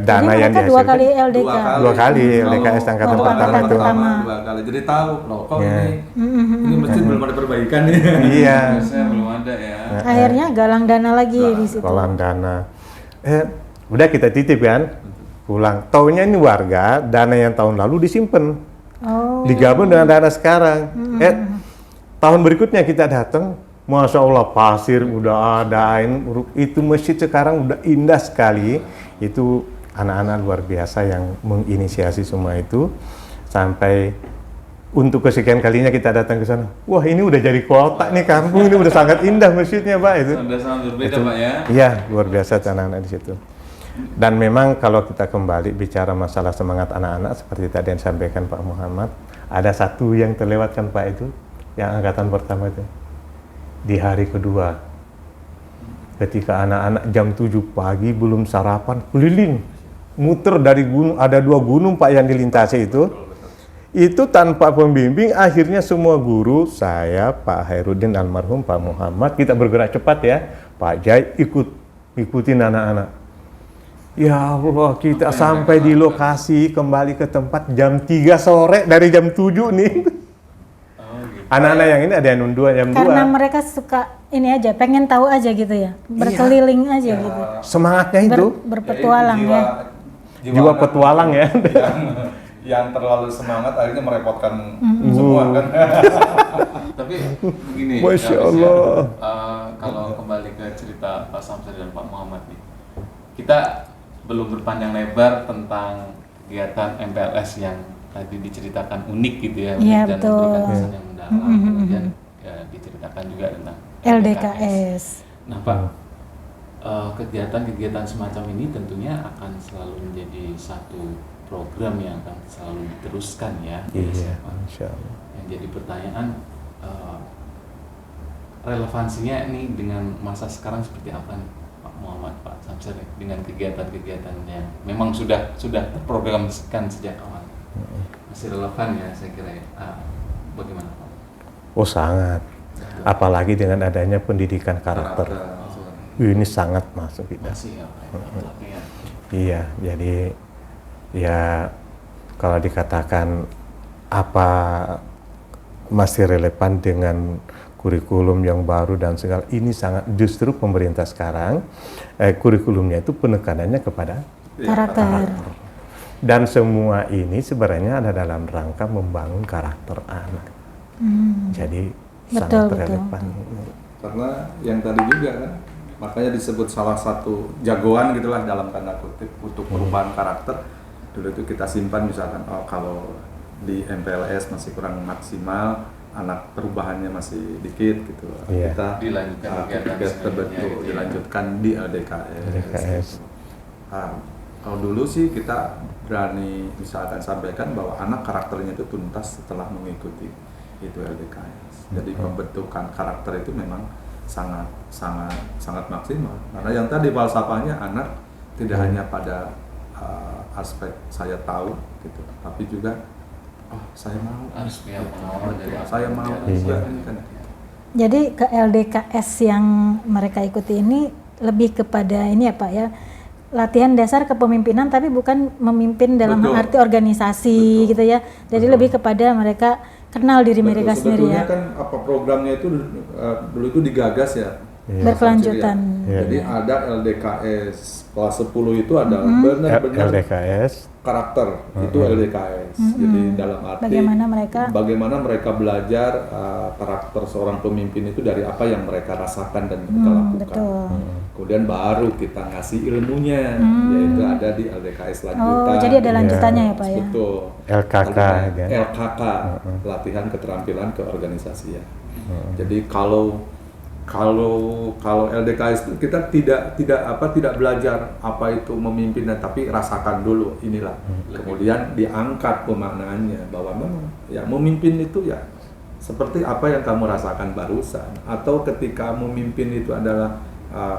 dana Jadi yang mereka 2 kali dihasilkan LDK. dua kali LDKS angkatan Oh, pertama angkatan itu. pertama. 2 kali. Jadi tahu loh kok Ya. ini masjid belum ada perbaikan nih. Iya. Biasanya belum ada ya. Akhirnya galang dana lagi di situ. Kolam dana. Udah kita titip kan, pulang. Taunya ini warga, dana yang tahun lalu disimpan, Oh. digabung dengan dana sekarang. Tahun berikutnya kita datang, Masya Allah pasir udah adain, itu masjid sekarang udah indah sekali. Itu anak-anak luar biasa yang menginisiasi semua itu, sampai untuk kesekian kalinya kita datang ke sana. Wah ini udah jadi kota nih kampung, ini udah sangat indah masjidnya Pak itu. Sudah sangat berbeda Itu- Pak ya. Iya, luar biasa anak-anak di situ. Dan memang kalau kita kembali bicara masalah semangat anak-anak seperti tadi yang disampaikan Pak Muhammad, ada satu yang terlewatkan Pak itu, yang angkatan pertama itu. Di hari kedua, ketika anak-anak jam 7 pagi belum sarapan, keliling, muter dari gunung, ada 2 gunung Pak yang dilintasi itu tanpa pembimbing. Akhirnya semua guru, saya, Pak Hairudin almarhum, Pak Muhammad, kita bergerak cepat ya, Pak Jai ikutin anak-anak. Ya Allah, kita sampai di lokasi, kembali ke tempat jam 3 sore dari jam 7 nih. Oh, gitu. Anak-anak yang ini ada yang nunduk jam 2. Karena mereka suka ini aja, pengen tahu aja gitu ya, berkeliling aja gitu, Semangatnya itu, berpetualang Jadi ya. jiwa petualang ya. yang terlalu semangat akhirnya merepotkan semua kan. Tapi begini, Masya Kak Rizya, Allah. Kalau kembali ke cerita Pak Samsir dan Pak Muhammad nih, kita belum berpanjang lebar tentang kegiatan MPLS yang tadi diceritakan unik gitu ya, Iya, dan betul. memberikan kesan yang mendalam. Kemudian ya, diceritakan juga tentang LDKS. Nah Pak, kegiatan-kegiatan semacam ini tentunya akan selalu menjadi satu program yang akan selalu diteruskan ya. di Iya, SMA. Insya Allah. Yang jadi pertanyaan, relevansinya ini dengan masa sekarang seperti apa nih Pak Muhammad, Pak Samsir, dengan kegiatan-kegiatan yang memang sudah terprogramkan sejak awal? Masih relevan ya saya kira ya. Bagaimana Pak? Oh sangat. Apalagi dengan adanya pendidikan karakter. Ini sangat masuk kita. Masih ya Pak? Tapi ya. Iya, jadi ya kalau dikatakan apa masih relevan dengan kurikulum yang baru dan segala, ini sangat, justru pemerintah sekarang kurikulumnya itu penekanannya kepada Karakter. dan semua ini sebenarnya ada dalam rangka membangun karakter anak. Jadi sangat Betul. relevan. Karena yang tadi juga kan, makanya disebut salah satu jagoan gitulah dalam tanda kutip untuk perubahan karakter. Dulu itu kita simpan misalkan, oh kalau di MPLS masih kurang maksimal, anak perubahannya masih dikit gitu. Iya. Kita Dilanjutkan kegiatan kegiatan selanjutnya terbentuk gitu ya. dilanjutkan di LDKS. LDKS. Kalau dulu sih kita berani misalkan sampaikan bahwa anak karakternya itu tuntas setelah mengikuti itu LDKS. Jadi pembentukan karakter itu memang sangat maksimal. Karena yang tadi falsafahnya anak tidak hanya pada aspek saya tahu gitu, tapi juga saya mau, Harus punya pengalaman dari saya mau kegiatan juga selanjutnya. ini kan. Jadi ke LDKS yang mereka ikuti ini lebih kepada ini ya Pak ya, latihan dasar kepemimpinan tapi bukan memimpin dalam Betul. arti organisasi Betul. gitu ya. Jadi Betul. lebih kepada mereka kenal diri mereka Betul, sendiri sebetulnya ya. kan apa programnya itu dulu itu digagas ya Iya. Berkelanjutan. Iya. Jadi ada LDKS kelas 10 itu adalah benar-benar LDKS. karakter, itu LDKS. Jadi dalam arti Bagaimana mereka bagaimana karakter seorang pemimpin itu dari apa yang mereka rasakan dan mereka lakukan. betul. Kemudian baru kita ngasih ilmunya, yaitu ada di LDKS lanjutan. Oh, jadi ada lanjutannya ya Pak ya? Betul. LKK, kan? LKK, latihan keterampilan keorganisasian. Jadi kalau LDKS itu kita tidak belajar apa itu memimpin, tapi rasakan dulu inilah. Kemudian diangkat pemaknaannya bahwa memang ya memimpin itu ya seperti apa yang kamu rasakan barusan, atau ketika memimpin itu adalah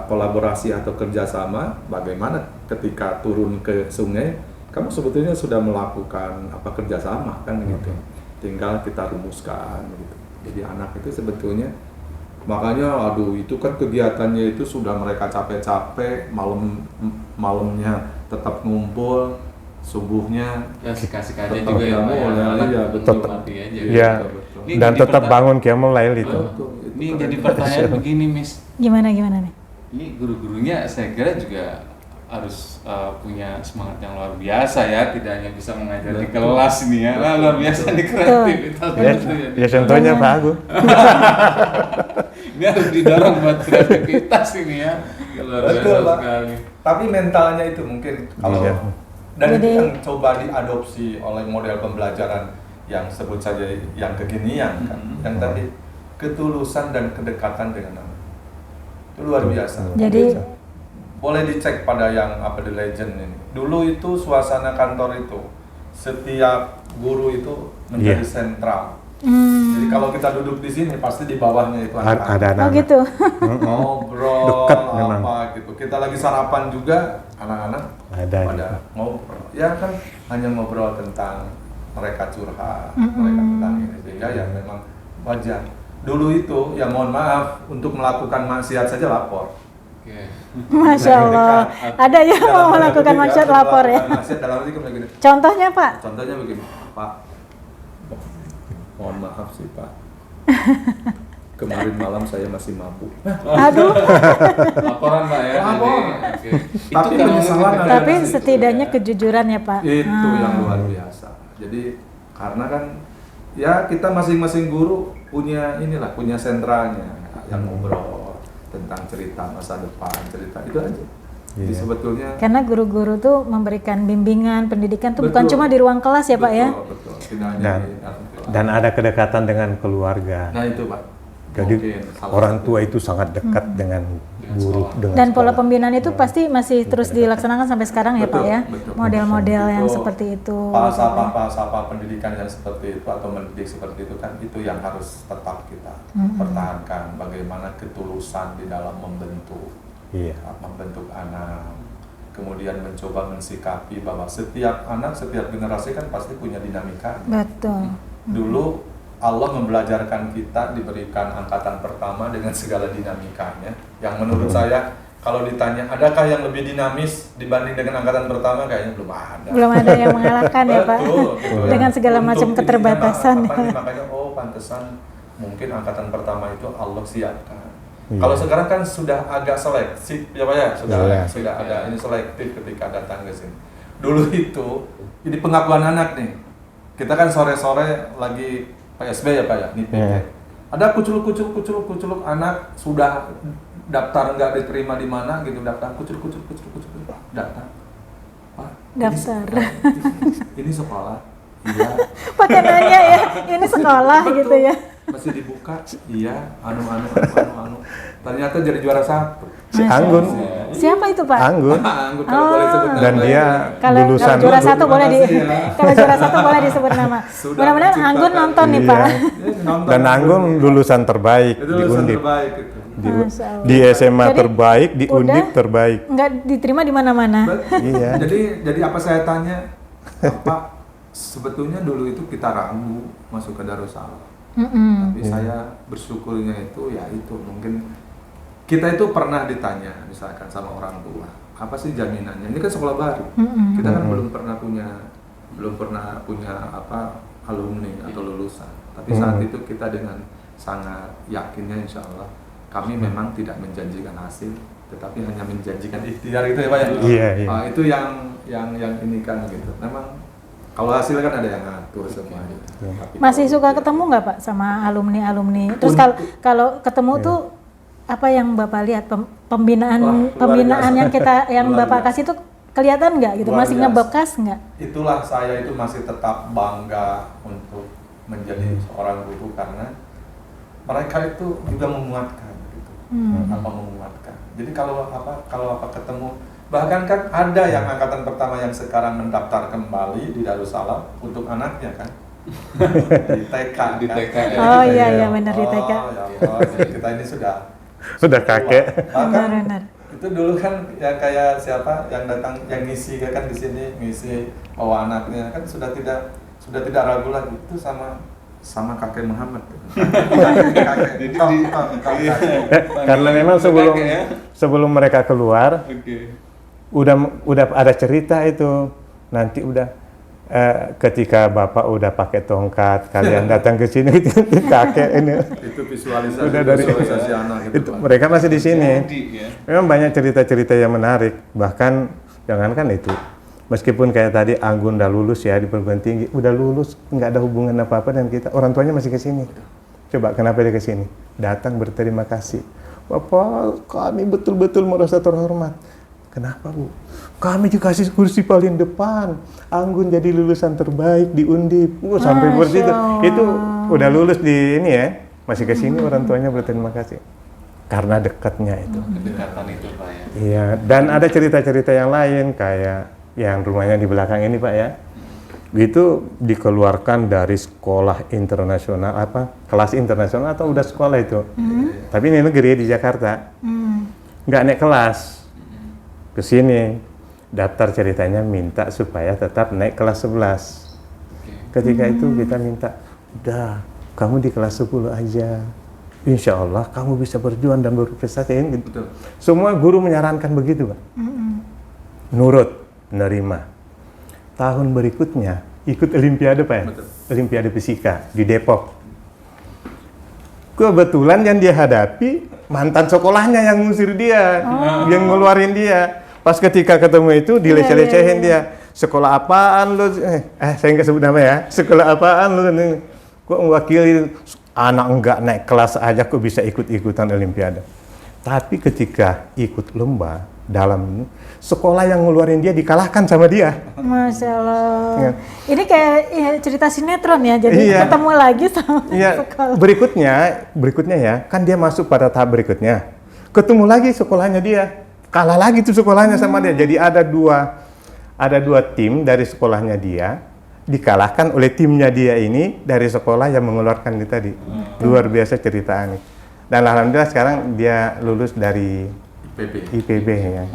kolaborasi atau kerjasama. Bagaimana ketika turun ke sungai, kamu sebetulnya sudah melakukan kerjasama kan gitu. Tinggal kita rumuskan gitu. Jadi anak itu sebetulnya, makanya itu kan kegiatannya itu sudah mereka capek-capek, malamnya tetap ngumpul, subuhnya Ya sikasik aja tetap juga ya Pak ya. iya betul. Mati aja. Iya. Betul. Ini Dan jadi tetap bangun qiyamul lail itu. Ini jadi pertanyaan begini Miss. Gimana nih? Ini guru-gurunya saya kira juga harus punya semangat yang luar biasa ya, tidak hanya bisa mengajar di kelas ini ya, luar biasa di kreativitas. Ya contohnya Pak Agung. Ini harus didorong buat kreativitas ini ya, luar biasa Betul, Pak. sekali. Tapi mentalnya itu mungkin kalau Iya. dan itu Jadi- yang coba diadopsi oleh model pembelajaran yang sebut saja yang kekinian kan, yang tadi ketulusan dan kedekatan dengan anak itu luar biasa. Jadi Boleh dicek pada yang di legend ini. Dulu itu suasana kantor itu setiap guru itu menjadi Iya. sentral. Jadi kalau kita duduk di sini pasti di bawahnya itu Ada oh anak. gitu. ngobrol Dekat memang. apa gitu. Kita lagi sarapan juga, anak-anak Ada pada gitu. ngobrol. Ya kan hanya ngobrol tentang mereka curhat, mereka tentang ini, sehingga ya memang wajar. Dulu itu ya mohon maaf, untuk melakukan maksiat saja lapor. Oke. Masya Allah. Ada yang mau melakukan maksiat lapor ya. Maksiat dalam arti kayak gini. Contohnya Pak? Contohnya begini, Pak. Mohon maaf sih Pak. Kemarin malam saya masih mabuk. Aduh. Laporan Pak ya. Lapor. Jadi, oke. Tapi kalau penyesalan kita- ada. Tapi Itu setidaknya ya. kejujuran ya Pak. Itu yang luar biasa. Jadi karena kan ya kita masing-masing guru punya punya sentralnya yang ngobrol tentang cerita masa depan, cerita itu aja. Jadi Iya. sebetulnya Karena guru-guru tuh memberikan bimbingan, pendidikan tuh bukan Betul. cuma di ruang kelas ya Pak ya. Betul. Tidak hanya di dalam kelas. Dan ada kedekatan dengan keluarga. Nah itu Pak. Jadi Mungkin salah orang satu. tua itu sangat dekat dengan guru, sekolah. dengan Dan pola sekolah. pembinaan itu pasti masih terus dilaksanakan sampai sekarang ya Pak Betul, ya. betul. Model-model yang Itu seperti itu. Falsafah pendidikan yang seperti itu atau mendidik seperti itu kan itu yang harus tetap kita pertahankan. Bagaimana ketulusan di dalam membentuk Iya. anak, kemudian mencoba mensikapi bahwa setiap anak, setiap generasi kan pasti punya dinamika. Betul. Dulu Allah membelajarkan kita, diberikan angkatan pertama dengan segala dinamikanya, yang menurut saya kalau ditanya adakah yang lebih dinamis dibanding dengan angkatan pertama, kayaknya belum ada. Belum ada yang mengalahkan ya Pak. Betul, gitu ya. Dengan segala Untuk macam ininya, keterbatasan. makanya pantesan mungkin angkatan pertama itu Allah siapkan. Iya. Kalau sekarang kan sudah agak selektif ya Pak ya, Iya. sudah ada ini selektif ketika datang ke sini. Dulu itu ini pengakuan anak nih. Kita kan sore-sore lagi PSB ya Pak ya, nih Iya. Ada kuculuk anak sudah daftar nggak diterima di mana gitu, daftar kuculuk daftar. Pak, Daftar. Ini sekolah. Iya. Pakai nanya ya, ini sekolah gitu ya. Masih dibuka. Iya, anu. Ternyata jadi juara 1. Si Masya Anggun, Allah. Siapa itu Pak? Anggun, Anggun kalau boleh sebut nama. dan dia Kalau lulusan juara satu boleh di, Terima kasih ya. kalau juara satu boleh disebut nama. Sudah Mudah-mudahan menciptakan- Anggun nonton nih Iya. Pak. Nonton. dan Anggun lulusan terbaik itu di lulusan Undip, terbaik itu. Masya Allah. di SMA Jadi, terbaik, di udah Undip terbaik. Nggak diterima di mana-mana. Iya. Jadi apa saya tanya, Pak, sebetulnya dulu itu kita ragu masuk ke Darussalam. Tapi saya bersyukurnya itu ya itu mungkin kita itu pernah ditanya misalkan sama orang tua, apa sih jaminannya? Ini kan sekolah baru. Kita kan belum pernah punya alumni atau lulusan. Tapi saat itu kita dengan sangat yakinnya insya Allah kami memang tidak menjanjikan hasil, tetapi hanya menjanjikan ikhtiar gitu ya Pak ya. Iya, iya. Itu yang ini kan gitu. Memang kalau hasil kan ada yang ngatur semua gitu. Tapi Masih kalau suka dia- ketemu nggak Pak sama alumni? Terus kalau ketemu tuh apa yang Bapak lihat pembinaan Wah, luar pembinaan biasa. yang yang Luar Bapak biasa. kasih tuh kelihatan nggak gitu? Luar Masih biasa. ngebekas nggak? Itulah saya itu masih tetap bangga untuk menjadi seorang guru karena mereka itu juga menguatkan gitu. Menguatkan. Jadi kalau apa ketemu, bahkan kan ada yang angkatan pertama yang sekarang mendaftar kembali di Darussalam untuk anaknya kan. Di TK Di kan? TK, ya. Oh iya benar di TK. Oh, ya Allah, jadi kita ini sudah kakek. bahkan Benar. itu dulu kan ya kayak siapa yang datang yang ngisi kan di sini ngisi anaknya kan sudah tidak ragu lagi itu sama kakek Muhammad. Jadi Karena memang sebelum mereka keluar Oke. udah ada cerita itu, nanti ketika bapak udah pakai tongkat, kalian datang ke sini kakek ini itu visualisasi Udah dari- visualisasi anak itu Pak. mereka masih di sini. Jadi ya. Memang banyak cerita-cerita yang menarik, bahkan jangankan itu, meskipun kayak tadi Anggun udah lulus ya di perguruan tinggi, udah lulus nggak ada hubungan apa-apa dengan kita, orang tuanya masih ke sini. Coba kenapa dia ke sini? Datang berterima kasih. Bapak, kami betul-betul merasa terhormat. Kenapa Bu? Kami dikasih kursi paling depan. Anggun jadi lulusan terbaik di Undip. Sampai Masya seperti itu. Allah. Itu udah lulus di ini ya, masih ke sini orang tuanya berterima kasih. Karena dekatnya itu. Kedekatan itu Pak ya. Iya, dan ada cerita-cerita yang lain kayak yang rumahnya di belakang ini Pak ya. Itu dikeluarkan dari sekolah internasional kelas internasional atau udah sekolah itu. Tapi ini negeri di Jakarta. Nggak naik kelas. Ke sini daftar ceritanya minta supaya tetap naik kelas 11. Ketika itu kita minta, udah kamu di kelas 10 aja. Insya Allah kamu bisa berjuang dan berprestasi. Betul. Semua guru menyarankan begitu, Pak. Nurut, menerima. Tahun berikutnya ikut Olimpiade, Pak ya? Betul. Olimpiade Fisika di Depok. Kebetulan yang dia hadapi mantan sekolahnya yang ngusir dia, yang ngeluarin dia. Pas ketika ketemu itu dileceh-lecehin dia. Sekolah apaan lu? Saya nggak sebut nama ya. Sekolah apaan lu? Kok mewakili anak enggak naik kelas aja kok bisa ikut-ikutan Olimpiade. Tapi ketika ikut lomba dalam sekolah yang ngeluarin dia dikalahkan sama dia. Masya Allah. Iya. Ini kayak cerita sinetron ya, jadi Iya. ketemu lagi sama Iya, sekolah. berikutnya ya, kan dia masuk pada tahap berikutnya. Ketemu lagi sekolahnya dia. Kalah lagi tuh sekolahnya sama dia. Jadi ada dua tim dari sekolahnya dia dikalahkan oleh timnya dia ini dari sekolah yang mengeluarkan ini tadi. Luar biasa ceritaan. Dan alhamdulillah sekarang dia lulus dari IPB ya.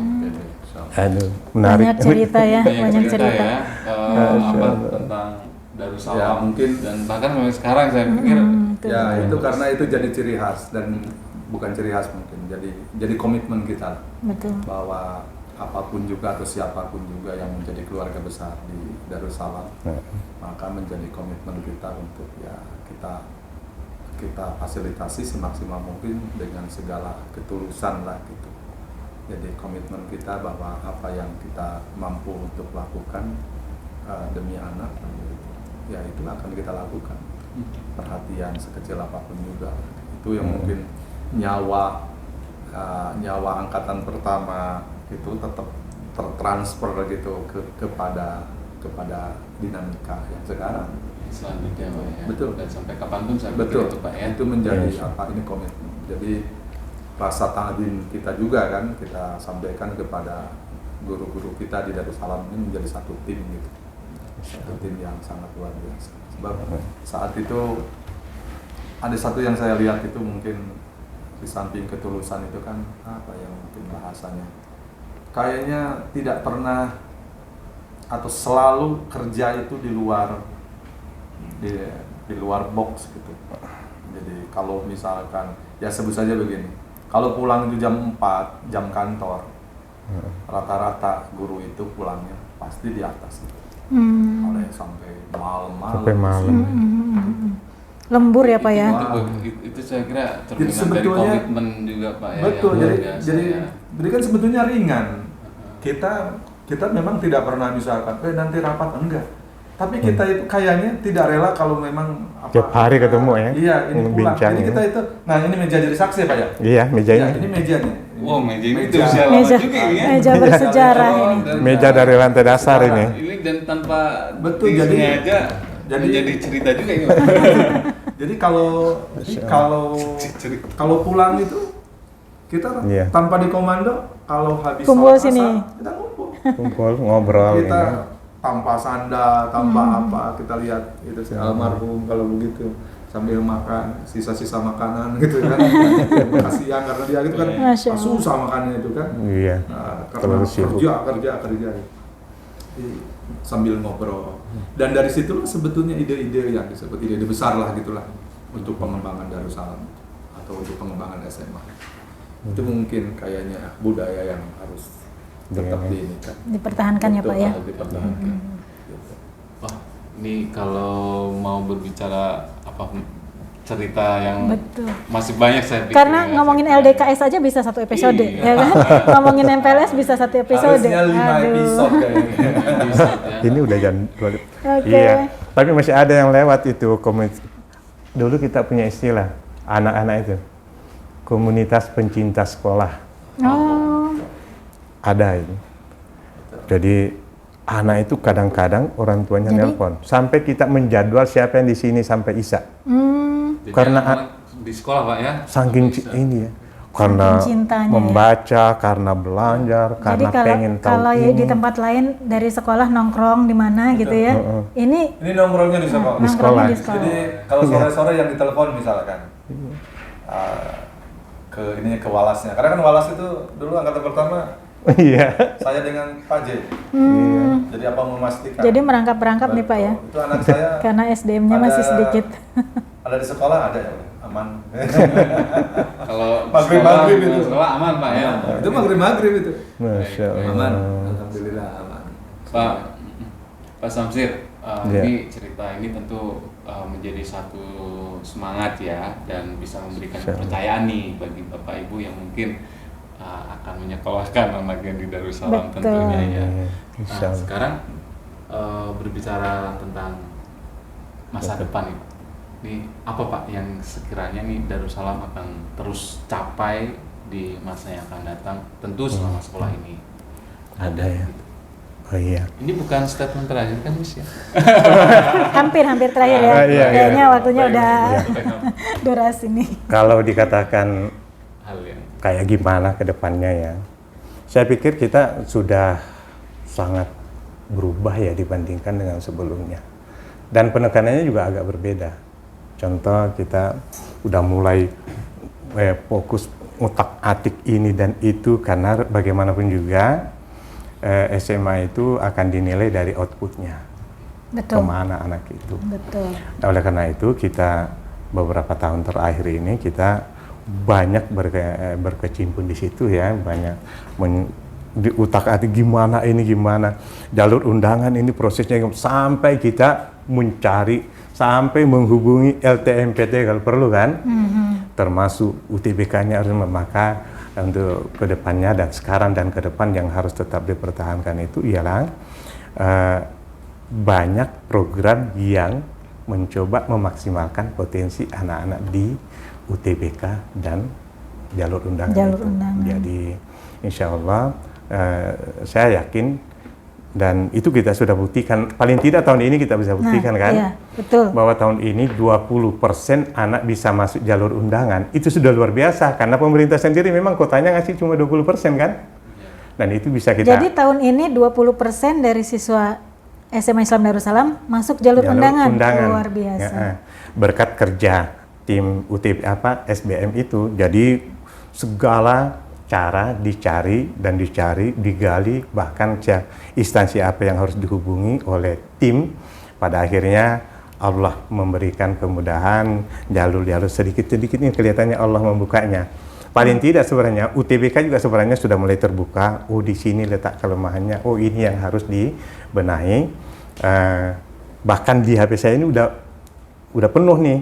Aduh, menarik. Banyak cerita ya, banyak cerita. ya tentang Darussalam Ya, mungkin. dan bahkan sampai sekarang saya pikir Ya itu karena itu jadi ciri khas dan bukan ciri khas mungkin jadi komitmen kita Betul. bahwa apapun juga atau siapapun juga yang menjadi keluarga besar di Darussalam maka menjadi komitmen kita untuk ya kita fasilitasi semaksimal mungkin dengan segala ketulusan lah gitu. Jadi komitmen kita bahwa apa yang kita mampu untuk lakukan demi anak ya itu akan kita lakukan. Perhatian sekecil apapun juga itu yang mungkin nyawa angkatan pertama itu tetap tertransfer gitu kepada dinamika yang sekarang. selanjutnya Pak ya. Betul. Dan sampai kapanpun saya pikir Betul, itu Pak ya. itu menjadi Yes. ini komitmen. Jadi rasa ta'zim kita juga kan kita sampaikan kepada guru-guru kita di Darussalam ini menjadi satu tim gitu. Satu tim yang sangat luar biasa. Sebab saat itu ada satu yang saya lihat itu mungkin di samping ketulusan itu kan apa yang mungkin bahasanya kayaknya tidak pernah atau selalu kerja itu di luar box gitu. Jadi kalau misalkan ya sebut saja begini, kalau pulang itu jam 4 jam kantor, rata-rata guru itu pulangnya pasti di atas gitu. Oleh sampai malam-malam. Sampai malam. lembur ya Pak ya. Itu saya kira Jadi cerminan dari sebetulnya- komitmen juga Pak ya. Betul, yang jadi luar biasa, jadi ya. jadi kan sebetulnya ringan. Kita memang tidak pernah misalkan, nanti rapat enggak. Tapi kita itu kayaknya tidak rela kalau memang Tiap hari ketemu ya, Iya, ini pulang. bincang Jadi ya. kita itu, nah ini meja jadi saksi Pak ya. Iya, meja Ya, ini. ini mejanya. Wow, meja ini Meja. tuh usia lama Meja, juga ini ya. meja bersejarah ini. Dan- Meja dari lantai dasar ini. Ini dan tanpa Betul, disengaja jadi- jadi cerita juga ini. Jadi kalau pulang itu kita Iya. tanpa dikomando, kalau habis Kumpul sholat sini. asar, kita ngumpul. Kumpul, ngobrol Kita ini. tanpa sanda, tanpa apa, kita lihat itu si almarhum kalau begitu sambil makan sisa-sisa makanan gitu kan. Kasihan karena dia gitu kan Masya Allah. susah makannya itu kan. Iya. Nah, karena Terlalu sibuk. kerja. Jadi, sambil ngobrol. Dan dari situlah sebetulnya ide-ide yang disebut ide-ide besar lah gitulah untuk pengembangan Darussalam atau untuk pengembangan SMA. Itu mungkin kayaknya budaya yang harus tetap Iya. diinikan. Dipertahankan ya Pak ya. Betul, dipertahankan. Gitu. Wah, ini kalau mau berbicara apa cerita yang Betul. masih banyak saya pikir. Karena ya, ngomongin saya kira. LDKS aja bisa satu episode, Iya. ya kan? Ngomongin MPLS bisa satu episode. Harusnya 5 episode kayaknya. Bisa, ya. Ini udah jam 2. Oke. Iya. Tapi masih ada yang lewat itu komunitas. Dulu kita punya istilah anak-anak itu komunitas pencinta sekolah. Oh, Ada ini. Jadi anak itu kadang-kadang orang tuanya Jadi? nelpon sampai kita menjadwal siapa yang di sini sampai Isya. Jadi Karena anak-anak di sekolah Pak ya. Saking Bisa. ini ya. Karena cintanya ya. membaca, karena belajar, jadi karena pengen tahu kalau ini. di tempat lain dari sekolah nongkrong di mana gitu ya. Ini Ini nongkrongnya di sekolah. Di sekolah. nongkrongnya di sekolah. Jadi kalau sore-sore yang ditelepon misalkan ke ininya ke Walasnya. Karena kan Walas itu dulu angkatan pertama Iya. saya dengan Pak J. Jadi apa memastikan. Jadi merangkap-rangkap nih Pak ya. Betul. Itu anak saya Karena SDM-nya masih Ada- sedikit. ada di sekolah ada ya, aman. Kalau Maghrib-maghrib itu. sekolah aman Pak ya. Itu maghrib itu. Masya Aman. Allah. Alhamdulillah aman. Pak Samsir, Iya. ini cerita ini tentu menjadi satu semangat ya dan bisa memberikan Insya Allah. kepercayaan nih bagi Bapak Ibu yang mungkin akan menyekolahkan anaknya di Darussalam Betul. tentunya ya. Insya Allah. Sekarang berbicara tentang masa depan nih. Ini apa Pak yang sekiranya nih Darussalam akan terus capai di masa yang akan datang tentu selama sekolah ini. Ada ya. Oh iya. Ini bukan statement terakhir kan Miss ya? Hampir terakhir ya. Ah, iya, Kayaknya iya. waktunya udah Iya. durasi nih. Kalau dikatakan Hal yang kayak gimana ke depannya ya, saya pikir kita sudah sangat berubah ya dibandingkan dengan sebelumnya. Dan penekanannya juga agak berbeda. Contoh kita udah mulai fokus ngutak-atik ini dan itu karena bagaimanapun juga SMA itu akan dinilai dari outputnya. Betul. Kemana anak itu. Betul. Nah, oleh karena itu kita beberapa tahun terakhir ini kita banyak berkecimpung di situ ya, banyak diutak-atik gimana jalur undangan ini prosesnya sampai kita mencari sampai menghubungi LTMPT kalau perlu kan, termasuk UTBK-nya harus maka untuk kedepannya dan sekarang dan ke depan yang harus tetap dipertahankan itu ialah banyak program yang mencoba memaksimalkan potensi anak-anak di UTBK dan jalur undangan Jalur itu. undangan. Jadi insya Allah saya yakin dan itu kita sudah buktikan, paling tidak tahun ini kita bisa buktikan kan, Iya, betul. bahwa tahun ini 20% anak bisa masuk jalur undangan. Itu sudah luar biasa karena pemerintah sendiri memang kotanya ngasih cuma 20% kan, dan itu bisa kita Jadi tahun ini 20% dari siswa SMA Islam Darussalam masuk jalur undangan. Luar biasa. Ya, berkat kerja tim SBM itu, jadi segala cara dicari, digali, bahkan instansi apa yang harus dihubungi oleh tim. Pada akhirnya Allah memberikan kemudahan, jalur-jalur sedikit-sedikit ini kelihatannya Allah membukanya. Paling tidak sebenarnya UTBK juga sebenarnya sudah mulai terbuka. Oh di sini letak kelemahannya. Oh ini yang harus dibenahi. Bahkan di HP saya ini udah penuh nih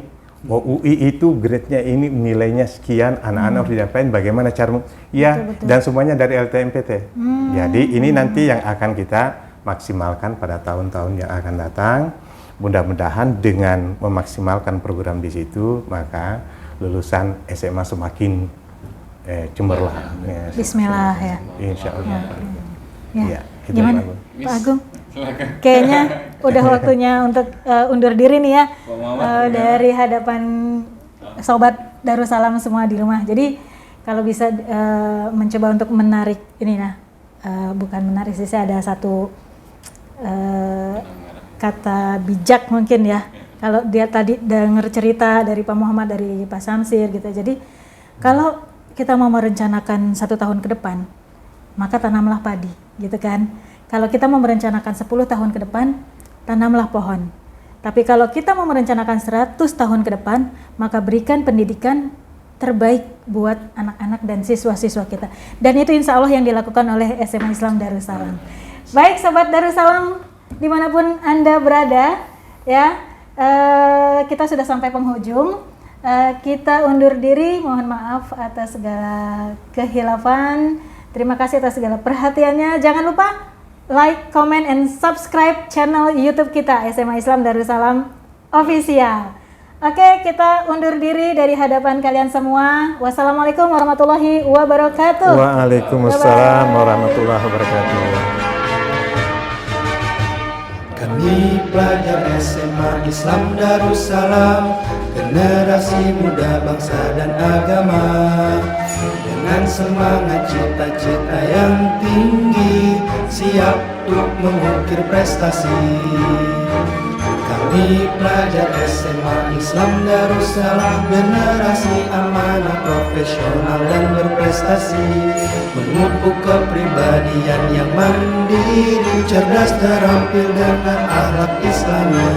Oh, UI itu grade-nya ini nilainya sekian, anak-anak harus diapain, bagaimana cara ya, Betul. dan semuanya dari LTMPT. Jadi ini nanti yang akan kita maksimalkan pada tahun-tahun yang akan datang. Mudah-mudahan dengan memaksimalkan program di situ, maka lulusan SMA semakin cemerlang. Ya, Bismillah ya. Insya Allah. Ya. Itu Gimana Pak Agung. Pak Agung? Silakan. Kayaknya udah waktunya untuk undur diri nih ya Pak Muhammad, dari hadapan sobat Darussalam semua di rumah. Jadi kalau bisa mencoba untuk menarik ini bukan menarik sih, saya ada satu kata bijak mungkin ya. Kalau dia tadi dengar cerita dari Pak Muhammad, dari Pak Samsir gitu. Jadi kalau kita mau merencanakan 1 tahun ke depan, maka tanamlah padi, gitu kan. Kalau kita mau merencanakan 10 tahun ke depan, tanamlah pohon. Tapi kalau kita mau merencanakan 100 tahun ke depan, maka berikan pendidikan terbaik buat anak-anak dan siswa-siswa kita. Dan itu insya Allah yang dilakukan oleh SMA Islam Darussalam. Baik Sobat Darussalam, dimanapun Anda berada, ya kita sudah sampai penghujung. Kita undur diri, mohon maaf atas segala kehilafan. Terima kasih atas segala perhatiannya. Jangan lupa like, comment, and subscribe channel YouTube kita SMA Islam Darussalam Official. Oke, kita undur diri dari hadapan kalian semua. Wassalamualaikum warahmatullahi wabarakatuh. Waalaikumsalam warahmatullahi wabarakatuh. Kami pelajar SMA Islam Darussalam, generasi muda bangsa dan agama, dengan semangat cita-cita yang tinggi, siap untuk mengukir prestasi. Kami pelajar SMA Islam Darussalam, generasi amanah, profesional dan berprestasi, memupuk kepribadian yang mandiri, cerdas, terampil dengan akhlak Islami.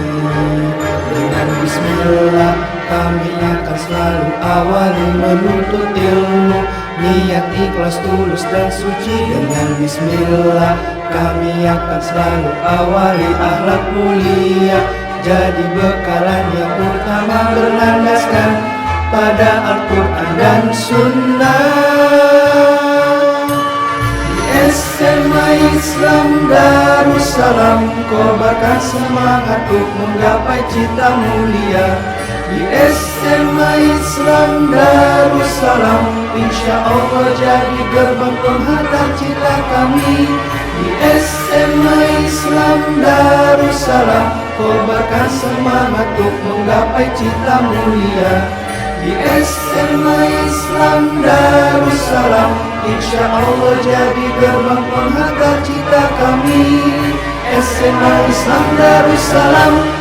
Dengan bismillah kami akan selalu awali menuntut ilmu, niat ikhlas, tulus dan suci. Dengan bismillah kami akan selalu awali akhlak mulia, jadi bekalan yang utama berlandaskan pada Al-Quran dan Sunnah. Di SMA Islam Darussalam, kobarkan semangat untuk menggapai cita mulia. Di SMA Islam Darussalam, insya Allah jadi gerbang penghantar cita kami. Di SMA Islam Darussalam, kobarkan semangat untuk menggapai cita mulia. Di SMA Islam Darussalam, insya Allah jadi gerbang penghantar cita kami. SMA Islam Darussalam.